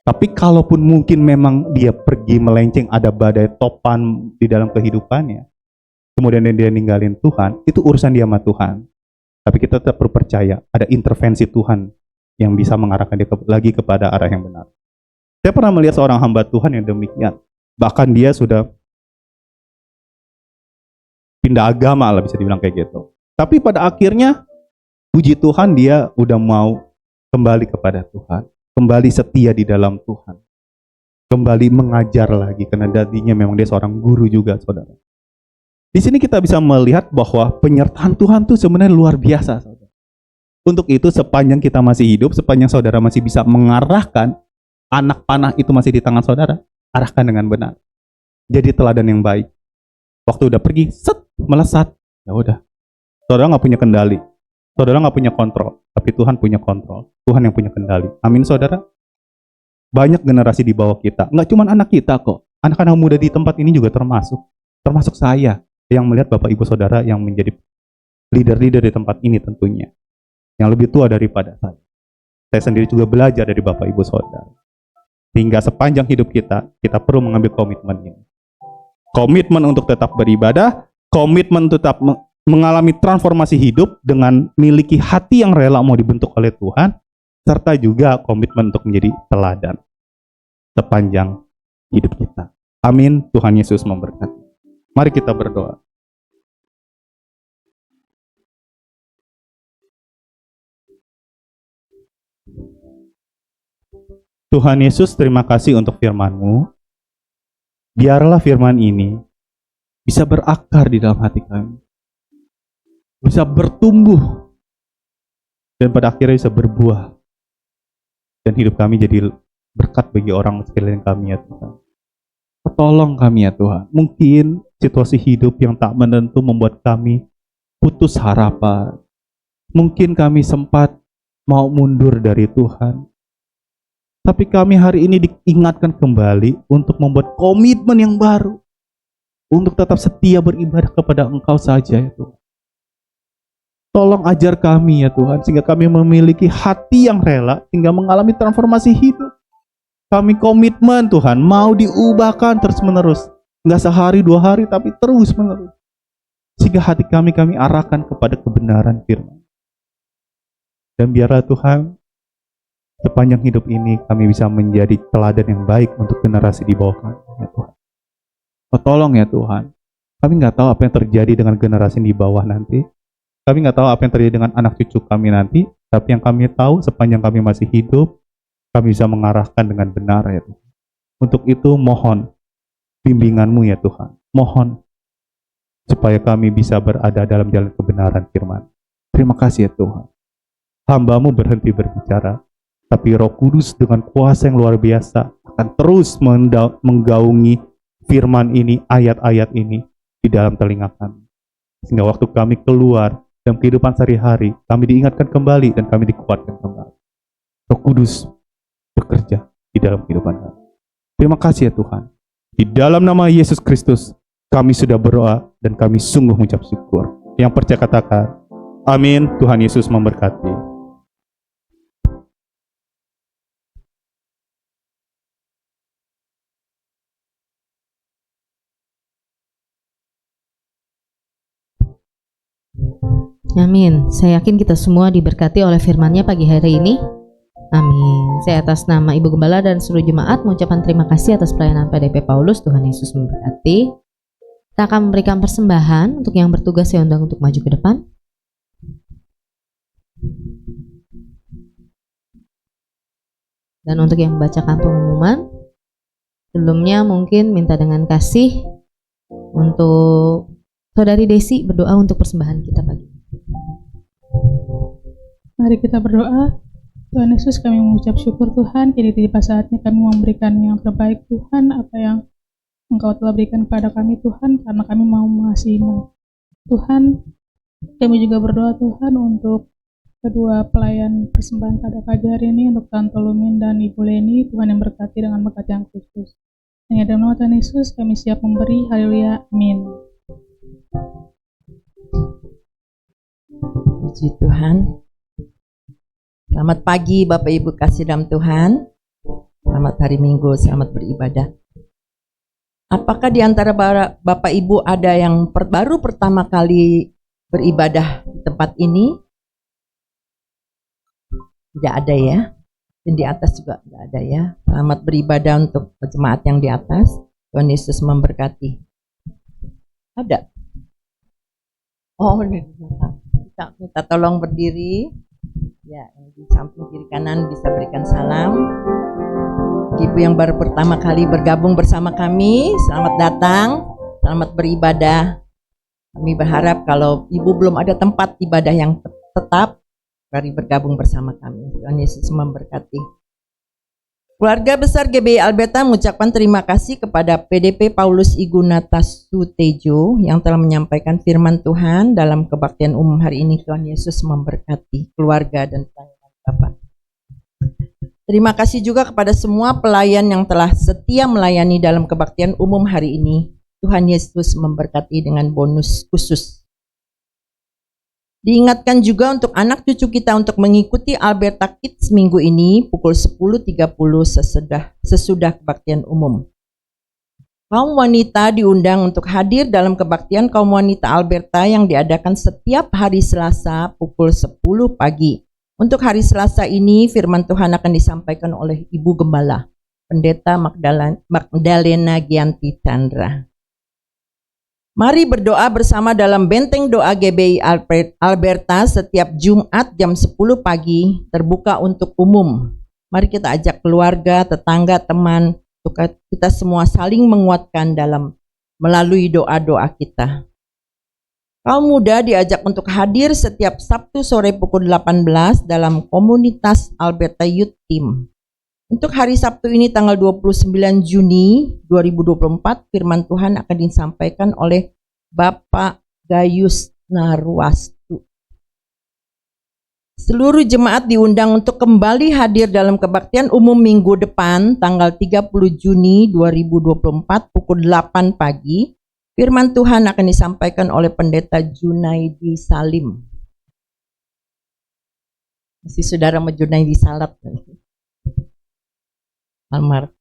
Tapi kalaupun mungkin memang dia pergi melenceng, ada badai topan di dalam kehidupannya, kemudian dia ninggalin Tuhan, itu urusan dia sama Tuhan. Tapi kita tetap percaya ada intervensi Tuhan yang bisa mengarahkan dia lagi kepada arah yang benar. Saya pernah melihat seorang hamba Tuhan yang demikian. Bahkan dia sudah pindah agama lah, bisa dibilang kayak gitu. Tapi pada akhirnya, puji Tuhan, dia udah mau kembali kepada Tuhan. Kembali setia di dalam Tuhan. Kembali mengajar lagi, karena tadinya memang dia seorang guru juga, saudara. Di sini kita bisa melihat bahwa penyertaan Tuhan itu sebenarnya luar biasa, saudara. Untuk itu, sepanjang kita masih hidup, sepanjang saudara masih bisa mengarahkan, anak panah itu masih di tangan saudara, arahkan dengan benar. Jadi teladan yang baik. Waktu udah pergi, melesat, ya udah. Saudara nggak punya kendali, saudara nggak punya kontrol, tapi Tuhan punya kontrol. Tuhan yang punya kendali. Amin, saudara. Banyak generasi di bawah kita, nggak cuma anak kita kok. Anak-anak muda di tempat ini juga termasuk saya yang melihat bapak ibu saudara yang menjadi leader-leader di tempat ini tentunya, yang lebih tua daripada saya. Saya sendiri juga belajar dari bapak ibu saudara. Hingga sepanjang hidup kita perlu mengambil komitmen ini. Komitmen untuk tetap beribadah, komitmen tetap mengalami transformasi hidup dengan miliki hati yang rela mau dibentuk oleh Tuhan, serta juga komitmen untuk menjadi teladan sepanjang hidup kita. Amin. Tuhan Yesus memberkati. Mari kita berdoa. Tuhan Yesus, terima kasih untuk firman-Mu. Biarlah firman ini bisa berakar di dalam hati kami. Bisa bertumbuh. Dan pada akhirnya bisa berbuah. Dan hidup kami jadi berkat bagi orang sekeliling kami, ya Tuhan. Tolong kami, ya Tuhan. Mungkin situasi hidup yang tak menentu membuat kami putus harapan. Mungkin kami sempat mau mundur dari Tuhan. Tapi kami hari ini diingatkan kembali untuk membuat komitmen yang baru. Untuk tetap setia beribadah kepada Engkau saja, ya Tuhan. Tolong ajar kami, ya Tuhan, sehingga kami memiliki hati yang rela, sehingga mengalami transformasi hidup. Kami komitmen, Tuhan, mau diubahkan terus-menerus. Enggak sehari, 2 hari, tapi terus-menerus. Sehingga hati kami arahkan kepada kebenaran firman. Dan biarlah Tuhan, sepanjang hidup ini kami bisa menjadi teladan yang baik untuk generasi di bawah kami, ya Tuhan. Oh, tolong ya Tuhan, kami nggak tahu apa yang terjadi dengan generasi di bawah nanti. Kami nggak tahu apa yang terjadi dengan anak cucu kami nanti. Tapi yang kami tahu, sepanjang kami masih hidup, kami bisa mengarahkan dengan benar, ya Tuhan. Untuk itu mohon bimbingan-Mu, ya Tuhan. Mohon supaya kami bisa berada dalam jalan kebenaran firman. Terima kasih, ya Tuhan. Hamba-Mu berhenti berbicara, tapi Roh Kudus dengan kuasa yang luar biasa akan terus menggaungi firman ini, ayat-ayat ini di dalam telinga kami. Sehingga waktu kami keluar dalam kehidupan sehari-hari, kami diingatkan kembali dan kami dikuatkan kembali. Roh Kudus bekerja di dalam kehidupan kami. Terima kasih, ya Tuhan. Di dalam nama Yesus Kristus, kami sudah berdoa dan kami sungguh mengucap syukur. Yang percaya katakan, amin. Tuhan Yesus memberkati. Amin. Saya yakin kita semua diberkati oleh firman-Nya pagi hari ini. Amin. Saya atas nama Ibu Gembala dan seluruh jemaat mengucapkan terima kasih atas pelayanan PDP Paulus. Tuhan Yesus memberkati. Kita akan memberikan persembahan. Untuk yang bertugas saya undang untuk maju ke depan. Dan untuk yang membacakan pengumuman, sebelumnya mungkin minta dengan kasih untuk Saudari Desi berdoa untuk persembahan kita pagi. Mari kita berdoa. Tuhan Yesus, kami mengucap syukur Tuhan, kini tiba saatnya kami memberikan yang terbaik Tuhan, apa yang Engkau telah berikan kepada kami Tuhan, karena kami mau mengasihi-Mu. Tuhan, kami juga berdoa Tuhan untuk kedua pelayan persembahan pada pagi hari ini, untuk Tante Lumin dan Ibu Leni. Tuhan yang berkati dengan berkat yang khusus. Hanya dalam nama Tuhan Yesus kami siap memberi. Haleluya. Amin. Puji Tuhan. Selamat pagi Bapak Ibu kasih dalam Tuhan. Selamat hari Minggu, selamat beribadah. Apakah di antara Bapak Ibu ada yang baru pertama kali beribadah di tempat ini? Tidak ada ya. Dan di atas juga tidak ada ya. Selamat beribadah untuk jemaat yang di atas. Tuhan Yesus memberkati. Ada? Oh, kita minta tolong berdiri. Ya, yang di samping kiri kanan bisa berikan salam. Ibu yang baru pertama kali bergabung bersama kami, selamat datang, selamat beribadah. Kami berharap kalau Ibu belum ada tempat ibadah yang tetap, mari bergabung bersama kami. Tuhan Yesus memberkati. Keluarga besar GBI Alberta mengucapkan terima kasih kepada PDP Paulus Igunata Sutejo yang telah menyampaikan firman Tuhan dalam kebaktian umum hari ini. Tuhan Yesus memberkati keluarga dan pelayanan Bapak. Terima kasih juga kepada semua pelayan yang telah setia melayani dalam kebaktian umum hari ini. Tuhan Yesus memberkati dengan bonus khusus. Diingatkan juga untuk anak cucu kita untuk mengikuti Alberta Kids minggu ini pukul 10.30 sesudah kebaktian umum. Kaum wanita diundang untuk hadir dalam kebaktian kaum wanita Alberta yang diadakan setiap hari Selasa pukul 10 pagi. Untuk hari Selasa ini firman Tuhan akan disampaikan oleh Ibu Gembala, Pendeta Magdalena Gianti Chandra. Mari berdoa bersama dalam benteng doa GBI Alberta setiap Jumat jam 10 pagi, terbuka untuk umum. Mari kita ajak keluarga, tetangga, teman, untuk kita semua saling menguatkan melalui doa-doa kita. Kaum muda diajak untuk hadir setiap Sabtu sore pukul 18 dalam komunitas Alberta Youth Team. Untuk hari Sabtu ini tanggal 29 Juni 2024, firman Tuhan akan disampaikan oleh Bapak Gayus Narwastu. Seluruh jemaat diundang untuk kembali hadir dalam kebaktian umum minggu depan tanggal 30 Juni 2024 pukul 8 pagi. Firman Tuhan akan disampaikan oleh Pendeta Junaidi Salim. Masih saudara Junaidi Salat. Almar.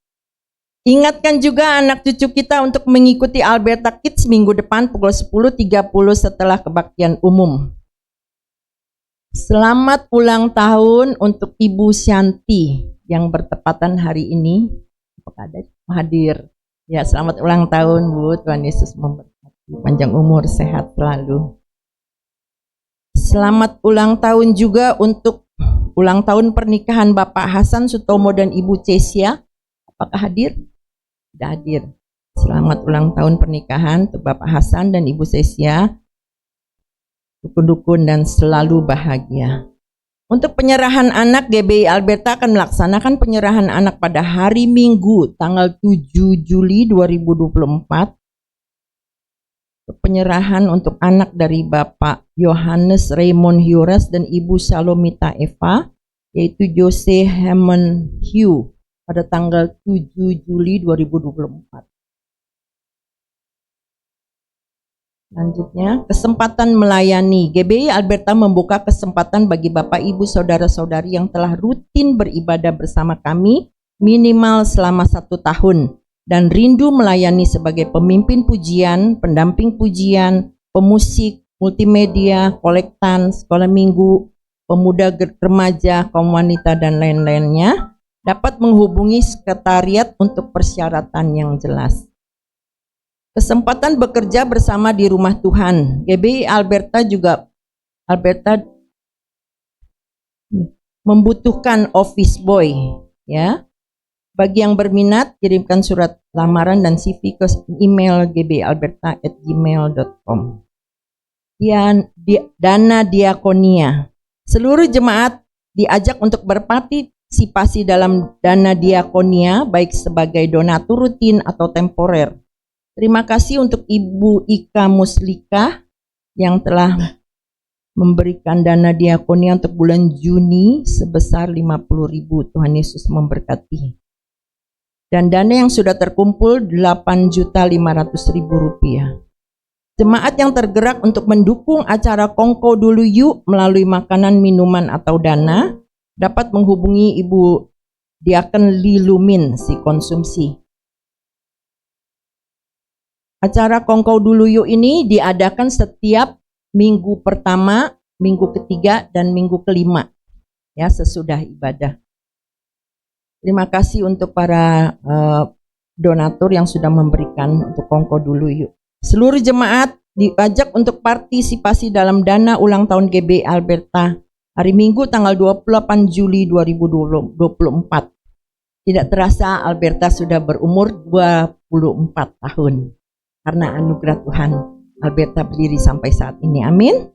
Ingatkan juga anak cucu kita untuk mengikuti Alberta Kids minggu depan pukul 10.30 setelah kebaktian umum. Selamat ulang tahun untuk Ibu Shanti yang bertepatan hari ini. Apakah ada hadir? Ya, selamat ulang tahun Bu. Tuhan Yesus memberkati, panjang umur, sehat selalu. Selamat ulang tahun juga untuk ulang tahun pernikahan Bapak Hasan Sutomo dan Ibu Cesia. Apakah hadir? Tidak hadir. Selamat ulang tahun pernikahan untuk Bapak Hasan dan Ibu Cesia. Dukun-dukun dan selalu bahagia. Untuk penyerahan anak, GBI Alberta akan melaksanakan penyerahan anak pada hari Minggu tanggal 7 Juli 2024. Penyerahan untuk anak dari Bapak Yohanes Raymond Hures dan Ibu Salomita Eva, yaitu Jose Hammond Hugh, pada tanggal 7 Juli 2024. Selanjutnya, kesempatan melayani. GBI Alberta membuka kesempatan bagi Bapak Ibu Saudara-saudari yang telah rutin beribadah bersama kami minimal selama 1 tahun dan rindu melayani sebagai pemimpin pujian, pendamping pujian, pemusik, multimedia, kolektan, sekolah minggu, pemuda remaja, kaum wanita, dan lain-lainnya, dapat menghubungi sekretariat untuk persyaratan yang jelas. Kesempatan bekerja bersama di rumah Tuhan. GBI Alberta membutuhkan office boy, ya. Bagi yang berminat, kirimkan surat lamaran dan CV ke email gbialberta@gmail.com. Dana diakonia. Seluruh jemaat diajak untuk berpartisipasi dalam dana diakonia, baik sebagai donatur rutin atau temporer. Terima kasih untuk Ibu Ika Muslika yang telah memberikan dana diakonia untuk bulan Juni sebesar 50.000. Tuhan Yesus memberkati. Dan dana yang sudah terkumpul 8.500.000 rupiah. Jemaat yang tergerak untuk mendukung acara Kongko Dulu Yuk melalui makanan, minuman, atau dana dapat menghubungi Ibu Diaken Lilumin si konsumsi. Acara Kongko Dulu Yuk ini diadakan setiap minggu pertama, minggu ketiga, dan minggu kelima, ya, sesudah ibadah. Terima kasih untuk para donatur yang sudah memberikan untuk Kongko Dulu Yuk. Seluruh jemaat diajak untuk partisipasi dalam dana ulang tahun GBI Alberta hari Minggu tanggal 28 Juli 2024. Tidak terasa Alberta sudah berumur 24 tahun. Karena anugerah Tuhan, Alberta berdiri sampai saat ini. Amin.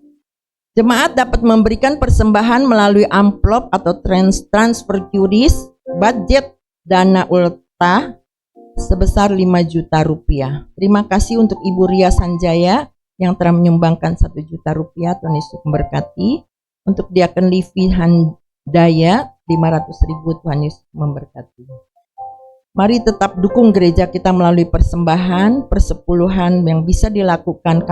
Jemaat dapat memberikan persembahan melalui amplop atau transfer QRIS budget dana ulta sebesar 5 juta rupiah. Terima kasih untuk Ibu Ria Sanjaya yang telah menyumbangkan 1 juta rupiah. Tuhan Yesus memberkati. Untuk Diaken Livi Handaya 500.000. Tuhan Yesus memberkati. Mari tetap dukung gereja kita melalui persembahan, persepuluhan yang bisa dilakukan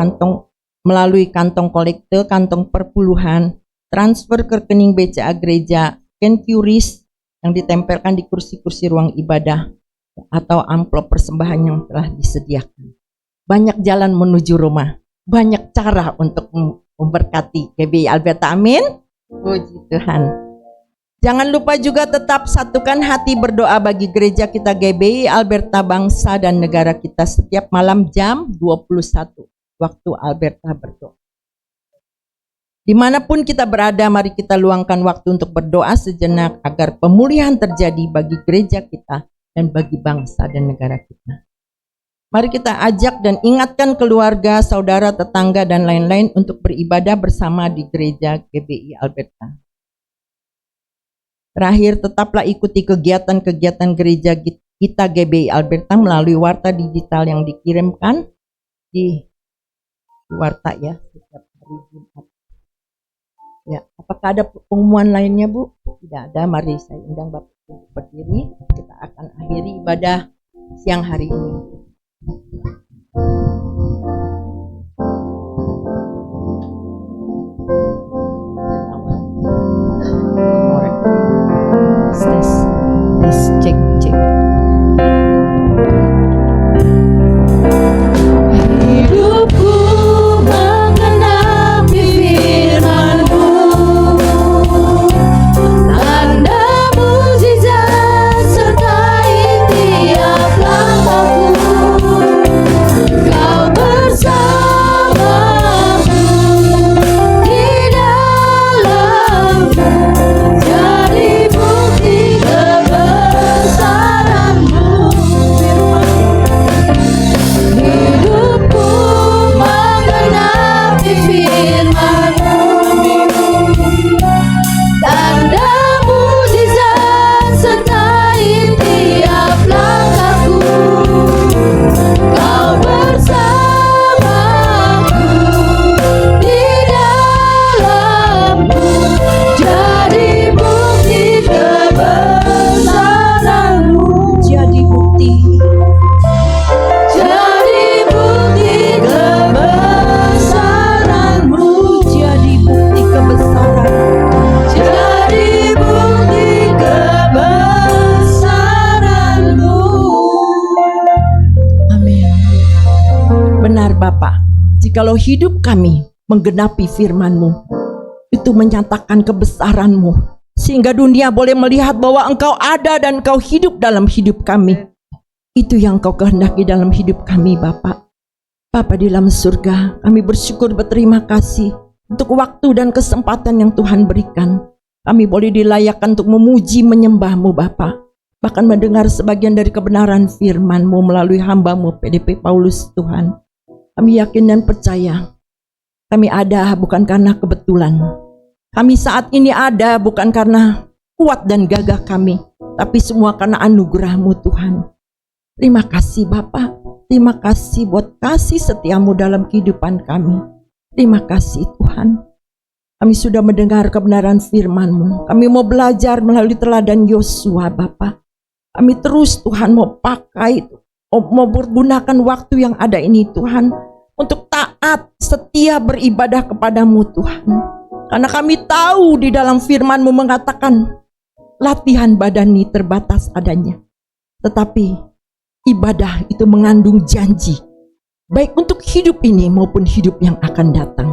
melalui kantong kolekte, kantong perpuluhan, transfer ke rekening BCA gereja, scan QRIS yang ditempelkan di kursi-kursi ruang ibadah, atau amplop persembahan yang telah disediakan. Banyak jalan menuju Roma, banyak cara untuk memberkati GBI Alberta. Amin. Puji Tuhan. Jangan lupa juga tetap satukan hati berdoa bagi gereja kita GBI Alberta, bangsa dan negara kita setiap malam jam 21 waktu Alberta berdoa. Dimanapun kita berada, mari kita luangkan waktu untuk berdoa sejenak agar pemulihan terjadi bagi gereja kita dan bagi bangsa dan negara kita. Mari kita ajak dan ingatkan keluarga, saudara, tetangga, dan lain-lain untuk beribadah bersama di gereja GBI Alberta. Terakhir, tetaplah ikuti kegiatan-kegiatan gereja kita GBI Alberta melalui warta digital yang dikirimkan di warta, ya, setiap hari Jumat. Ya, apakah ada pengumuman lainnya, Bu? Tidak ada. Mari saya undang Bapak untuk berdiri. Kita akan akhiri ibadah siang hari ini. Tes cek. Hidupku menggenapi firman-Mu, tanda mukjizat sertai tiap langkahku. Kau bersamaku di dalamku, jadi bukti kebesaran-Mu. Hidupku menggenapi firman-Mu, tanda mukjizat sertai tiap langkahku. Kau bersamaku di dalamku, jadi bukti kebesaran-Mu. Jadi bukti. Jadi bukti kebesaran-Mu. Jadi bukti kebesaran. Jadi bukti kebesaran-Mu. Amin. Benar Bapak, jikalau hidup kami menggenapi firman-Mu, itu menyatakan kebesaran-Mu, sehingga dunia boleh melihat bahwa Engkau ada dan Engkau hidup dalam hidup kami. Itu yang Engkau kehendaki dalam hidup kami, Bapak. Bapa di dalam surga, kami bersyukur, berterima kasih untuk waktu dan kesempatan yang Tuhan berikan. Kami boleh dilayakkan untuk memuji, menyembah-Mu, Bapa. Bahkan mendengar sebagian dari kebenaran firman-Mu melalui hamba-Mu PDP Paulus, Tuhan. Kami yakin dan percaya, kami ada bukan karena kebetulan. Kami saat ini ada bukan karena kuat dan gagah kami, tapi semua karena anugerah-Mu, Tuhan. Terima kasih Bapak, terima kasih buat kasih setia-Mu dalam kehidupan kami. Terima kasih Tuhan. Kami sudah mendengar kebenaran firman-Mu. Kami mau belajar melalui teladan Yosua Bapa. Kami terus Tuhan mau pakai, mau menggunakan waktu yang ada ini Tuhan, untuk taat, setia beribadah kepadamu Tuhan. Karena kami tahu di dalam firman-Mu mengatakan, latihan badan ini terbatas adanya. Tetapi ibadah itu mengandung janji, baik untuk hidup ini maupun hidup yang akan datang.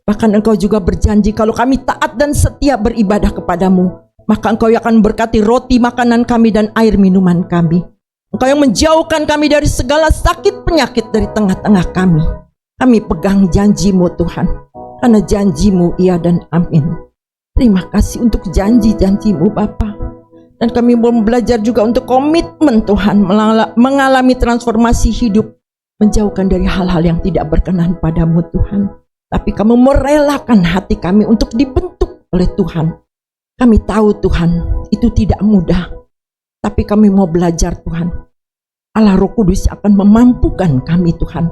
Bahkan Engkau juga berjanji kalau kami taat dan setia beribadah kepadamu, maka Engkau yang akan berkati roti makanan kami dan air minuman kami. Engkau yang menjauhkan kami dari segala sakit penyakit dari tengah-tengah kami. Kami pegang janji-Mu Tuhan, karena janji-Mu iya dan amin. Terima kasih untuk janji-janji-Mu Bapa. Dan kami mau belajar juga untuk komitmen Tuhan, mengalami transformasi hidup, menjauhkan dari hal-hal yang tidak berkenan padamu Tuhan. Tapi kamu merelakan hati kami untuk dibentuk oleh Tuhan. Kami tahu Tuhan, itu tidak mudah. Tapi kami mau belajar Tuhan. Allah Roh Kudus akan memampukan kami Tuhan.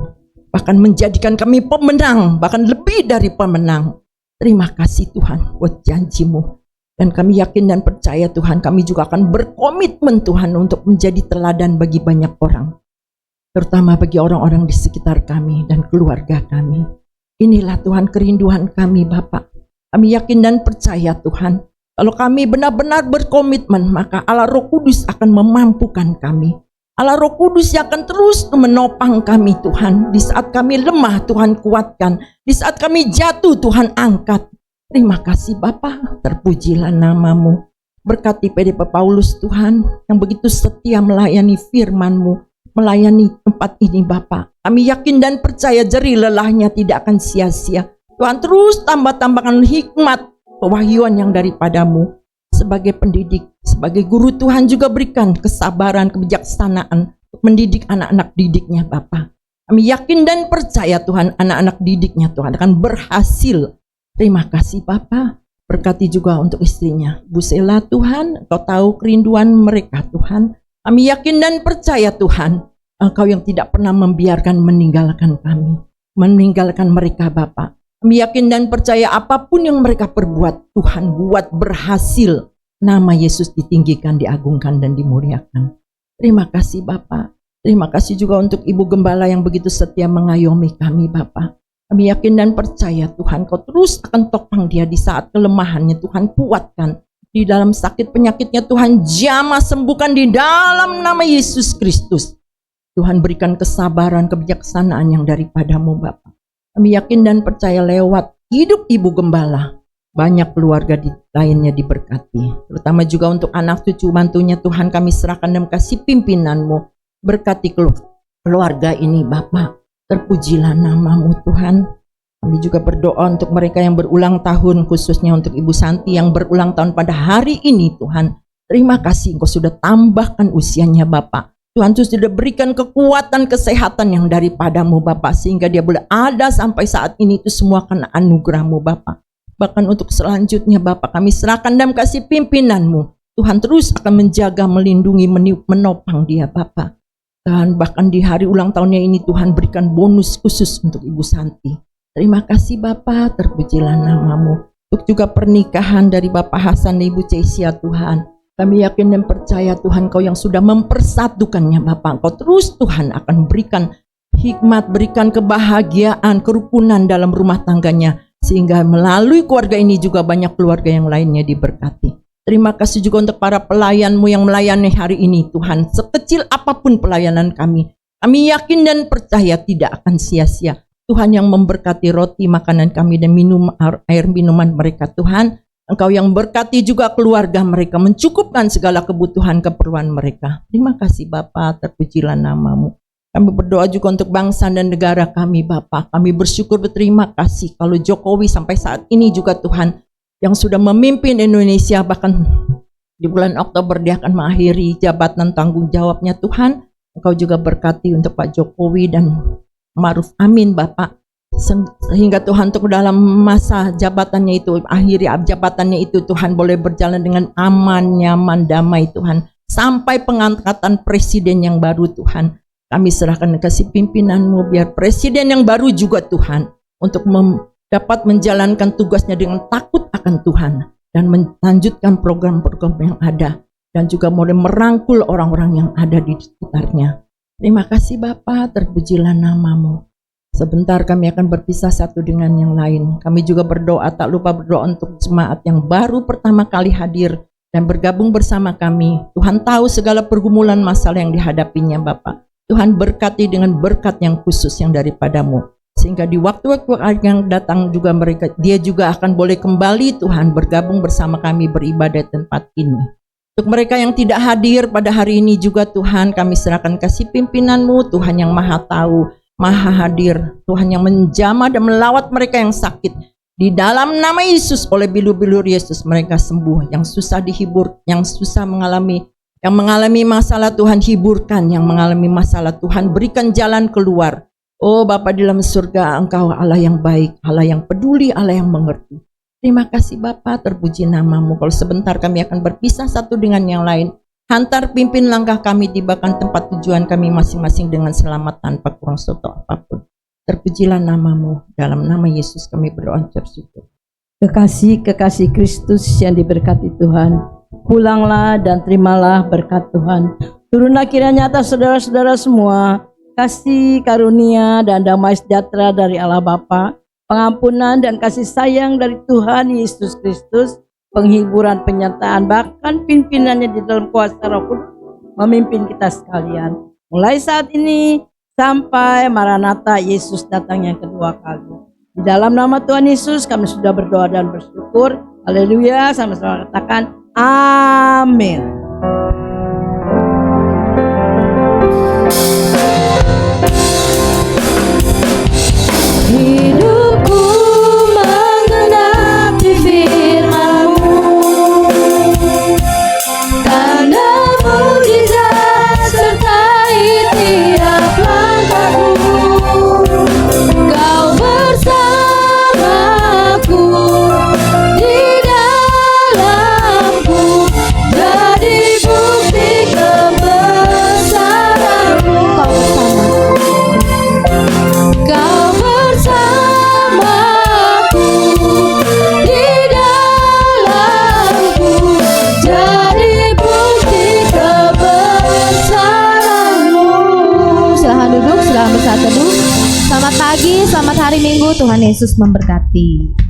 Bahkan menjadikan kami pemenang, bahkan lebih dari pemenang. Terima kasih Tuhan buat janji-Mu. Dan kami yakin dan percaya Tuhan, kami juga akan berkomitmen Tuhan untuk menjadi teladan bagi banyak orang. Terutama bagi orang-orang di sekitar kami dan keluarga kami. Inilah Tuhan kerinduan kami Bapak. Kami yakin dan percaya Tuhan, kalau kami benar-benar berkomitmen, maka Allah Roh Kudus akan memampukan kami. Allah Roh Kudus yang akan terus menopang kami Tuhan. Di saat kami lemah Tuhan kuatkan. Di saat kami jatuh Tuhan angkat. Terima kasih Bapa, terpujilah nama-Mu. Berkati PDP Paulus Tuhan, yang begitu setia melayani firman-Mu, melayani tempat ini Bapa. Kami yakin dan percaya jerih lelahnya tidak akan sia-sia. Tuhan terus tambah-tambahkan hikmat, pewahyuan yang daripadamu. Sebagai pendidik, sebagai guru Tuhan juga berikan kesabaran, kebijaksanaan untuk mendidik anak-anak didiknya Bapa. Kami yakin dan percaya Tuhan, anak-anak didiknya Tuhan akan berhasil. Terima kasih Bapa. Berkati juga untuk istrinya Bu Sela Tuhan, Engkau tahu kerinduan mereka Tuhan. Kami yakin dan percaya Tuhan, Engkau yang tidak pernah membiarkan meninggalkan kami, meninggalkan mereka Bapa. Kami yakin dan percaya apapun yang mereka perbuat, Tuhan buat berhasil. Nama Yesus ditinggikan, diagungkan dan dimuliakan. Terima kasih Bapa. Terima kasih juga untuk Ibu Gembala yang begitu setia mengayomi kami Bapa. Kami yakin dan percaya Tuhan, Kau terus akan topang dia di saat kelemahannya. Tuhan kuatkan. Di dalam sakit penyakitnya Tuhan jamah sembuhkan di dalam nama Yesus Kristus. Tuhan berikan kesabaran, kebijaksanaan yang daripadamu Bapa. Kami yakin dan percaya lewat hidup Ibu Gembala, banyak keluarga lainnya diberkati. Terutama juga untuk anak cucu mantunya Tuhan kami serahkan dan kasih pimpinan-Mu. Berkati keluarga ini Bapa. Terpujilah nama-Mu Tuhan. Kami juga berdoa untuk mereka yang berulang tahun, khususnya untuk Ibu Santi yang berulang tahun pada hari ini Tuhan. Terima kasih Engkau sudah tambahkan usianya Bapak. Tuhan sudah berikan kekuatan, kesehatan yang daripadamu Bapak, sehingga dia boleh ada sampai saat ini. Itu semua karena anugerah-Mu Bapak. Bahkan untuk selanjutnya Bapak, kami serahkan dan kasih pimpinan-Mu. Tuhan terus akan menjaga, melindungi, menopang dia Bapak. Dan bahkan di hari ulang tahunnya ini Tuhan berikan bonus khusus untuk Ibu Santi. Terima kasih Bapak, terpujilah nama-Mu. Untuk juga pernikahan dari Bapak Hasan dan Ibu Cesia Tuhan. Kami yakin dan percaya Tuhan Kau yang sudah mempersatukannya Bapak. Kau terus Tuhan akan berikan hikmat, berikan kebahagiaan, kerukunan dalam rumah tangganya. Sehingga melalui keluarga ini juga banyak keluarga yang lainnya diberkati. Terima kasih juga untuk para pelayan-Mu yang melayani hari ini Tuhan. Sekecil apapun pelayanan kami, kami yakin dan percaya tidak akan sia-sia. Tuhan yang memberkati roti makanan kami dan air minuman mereka Tuhan. Engkau yang berkati juga keluarga mereka, mencukupkan segala kebutuhan keperluan mereka. Terima kasih Bapa, terpujilah nama-Mu. Kami berdoa juga untuk bangsa dan negara kami Bapa. Kami bersyukur berterima kasih kalau Jokowi sampai saat ini juga Tuhan yang sudah memimpin Indonesia, bahkan di bulan Oktober dia akan mengakhiri jabatan tanggung jawabnya Tuhan. Engkau juga berkati untuk Pak Jokowi dan Ma'ruf Amin Bapak, sehingga Tuhan untuk dalam masa jabatannya itu, akhiri jabatannya itu Tuhan boleh berjalan dengan aman, nyaman, damai Tuhan, sampai pengangkatan presiden yang baru Tuhan. Kami serahkan kasih pimpinan-Mu, biar presiden yang baru juga Tuhan untuk dapat menjalankan tugasnya dengan takut akan Tuhan dan melanjutkan program-program yang ada dan juga mulai merangkul orang-orang yang ada di sekitarnya. Terima kasih Bapa, terpujilah namamu. Sebentar kami akan berpisah satu dengan yang lain. Kami juga berdoa, tak lupa berdoa untuk jemaat yang baru pertama kali hadir dan bergabung bersama kami. Tuhan tahu segala pergumulan masalah yang dihadapinya Bapa. Tuhan berkati dengan berkat yang khusus yang daripadamu. Sehingga di waktu-waktu yang datang juga dia juga akan boleh kembali Tuhan bergabung bersama kami beribadah di tempat ini. Untuk mereka yang tidak hadir pada hari ini juga Tuhan, kami serahkan kasih pimpinan-Mu, Tuhan yang maha tahu, maha hadir, Tuhan yang menjamah dan melawat mereka yang sakit. Di dalam nama Yesus, oleh bilur-bilur Yesus mereka sembuh. Yang susah dihibur, yang susah yang mengalami masalah Tuhan hiburkan, yang mengalami masalah Tuhan berikan jalan keluar. Oh Bapa di dalam surga, Engkau Allah yang baik, Allah yang peduli, Allah yang mengerti. Terima kasih Bapa, terpuji namamu. Kalau sebentar kami akan berpisah satu dengan yang lain, hantar pimpin langkah kami, tibakan tempat tujuan kami masing-masing dengan selamat tanpa kurang suatu apapun. Terpujilah namamu, dalam nama Yesus kami berdoa bersyukur. Kekasih Kristus yang diberkati Tuhan, pulanglah dan terimalah berkat Tuhan. Turunlah kiranya atas saudara-saudara semua kasih karunia dan damai sejahtera dari Allah Bapa, pengampunan dan kasih sayang dari Tuhan Yesus Kristus, penghiburan, penyertaan, bahkan pimpinannya di dalam kuasa Roh Kudus memimpin kita sekalian. Mulai saat ini sampai Maranatha, Yesus datang yang kedua kali. Di dalam nama Tuhan Yesus kami sudah berdoa dan bersyukur. Haleluya, sama-sama katakan amin. Hidupku mengenapi firman-Mu, tanda mukjizat sertai tiap langkahku. Kau bersamaku di dalamku, jadi bukti kebesaran-Mu. Kau bersamaku di dalamku, jadi bukti kebesaran-Mu. Silahkan duduk, silahkan bersatu teduh. Selamat pagi, selamat hari Minggu, Tuhan Yesus memberkati.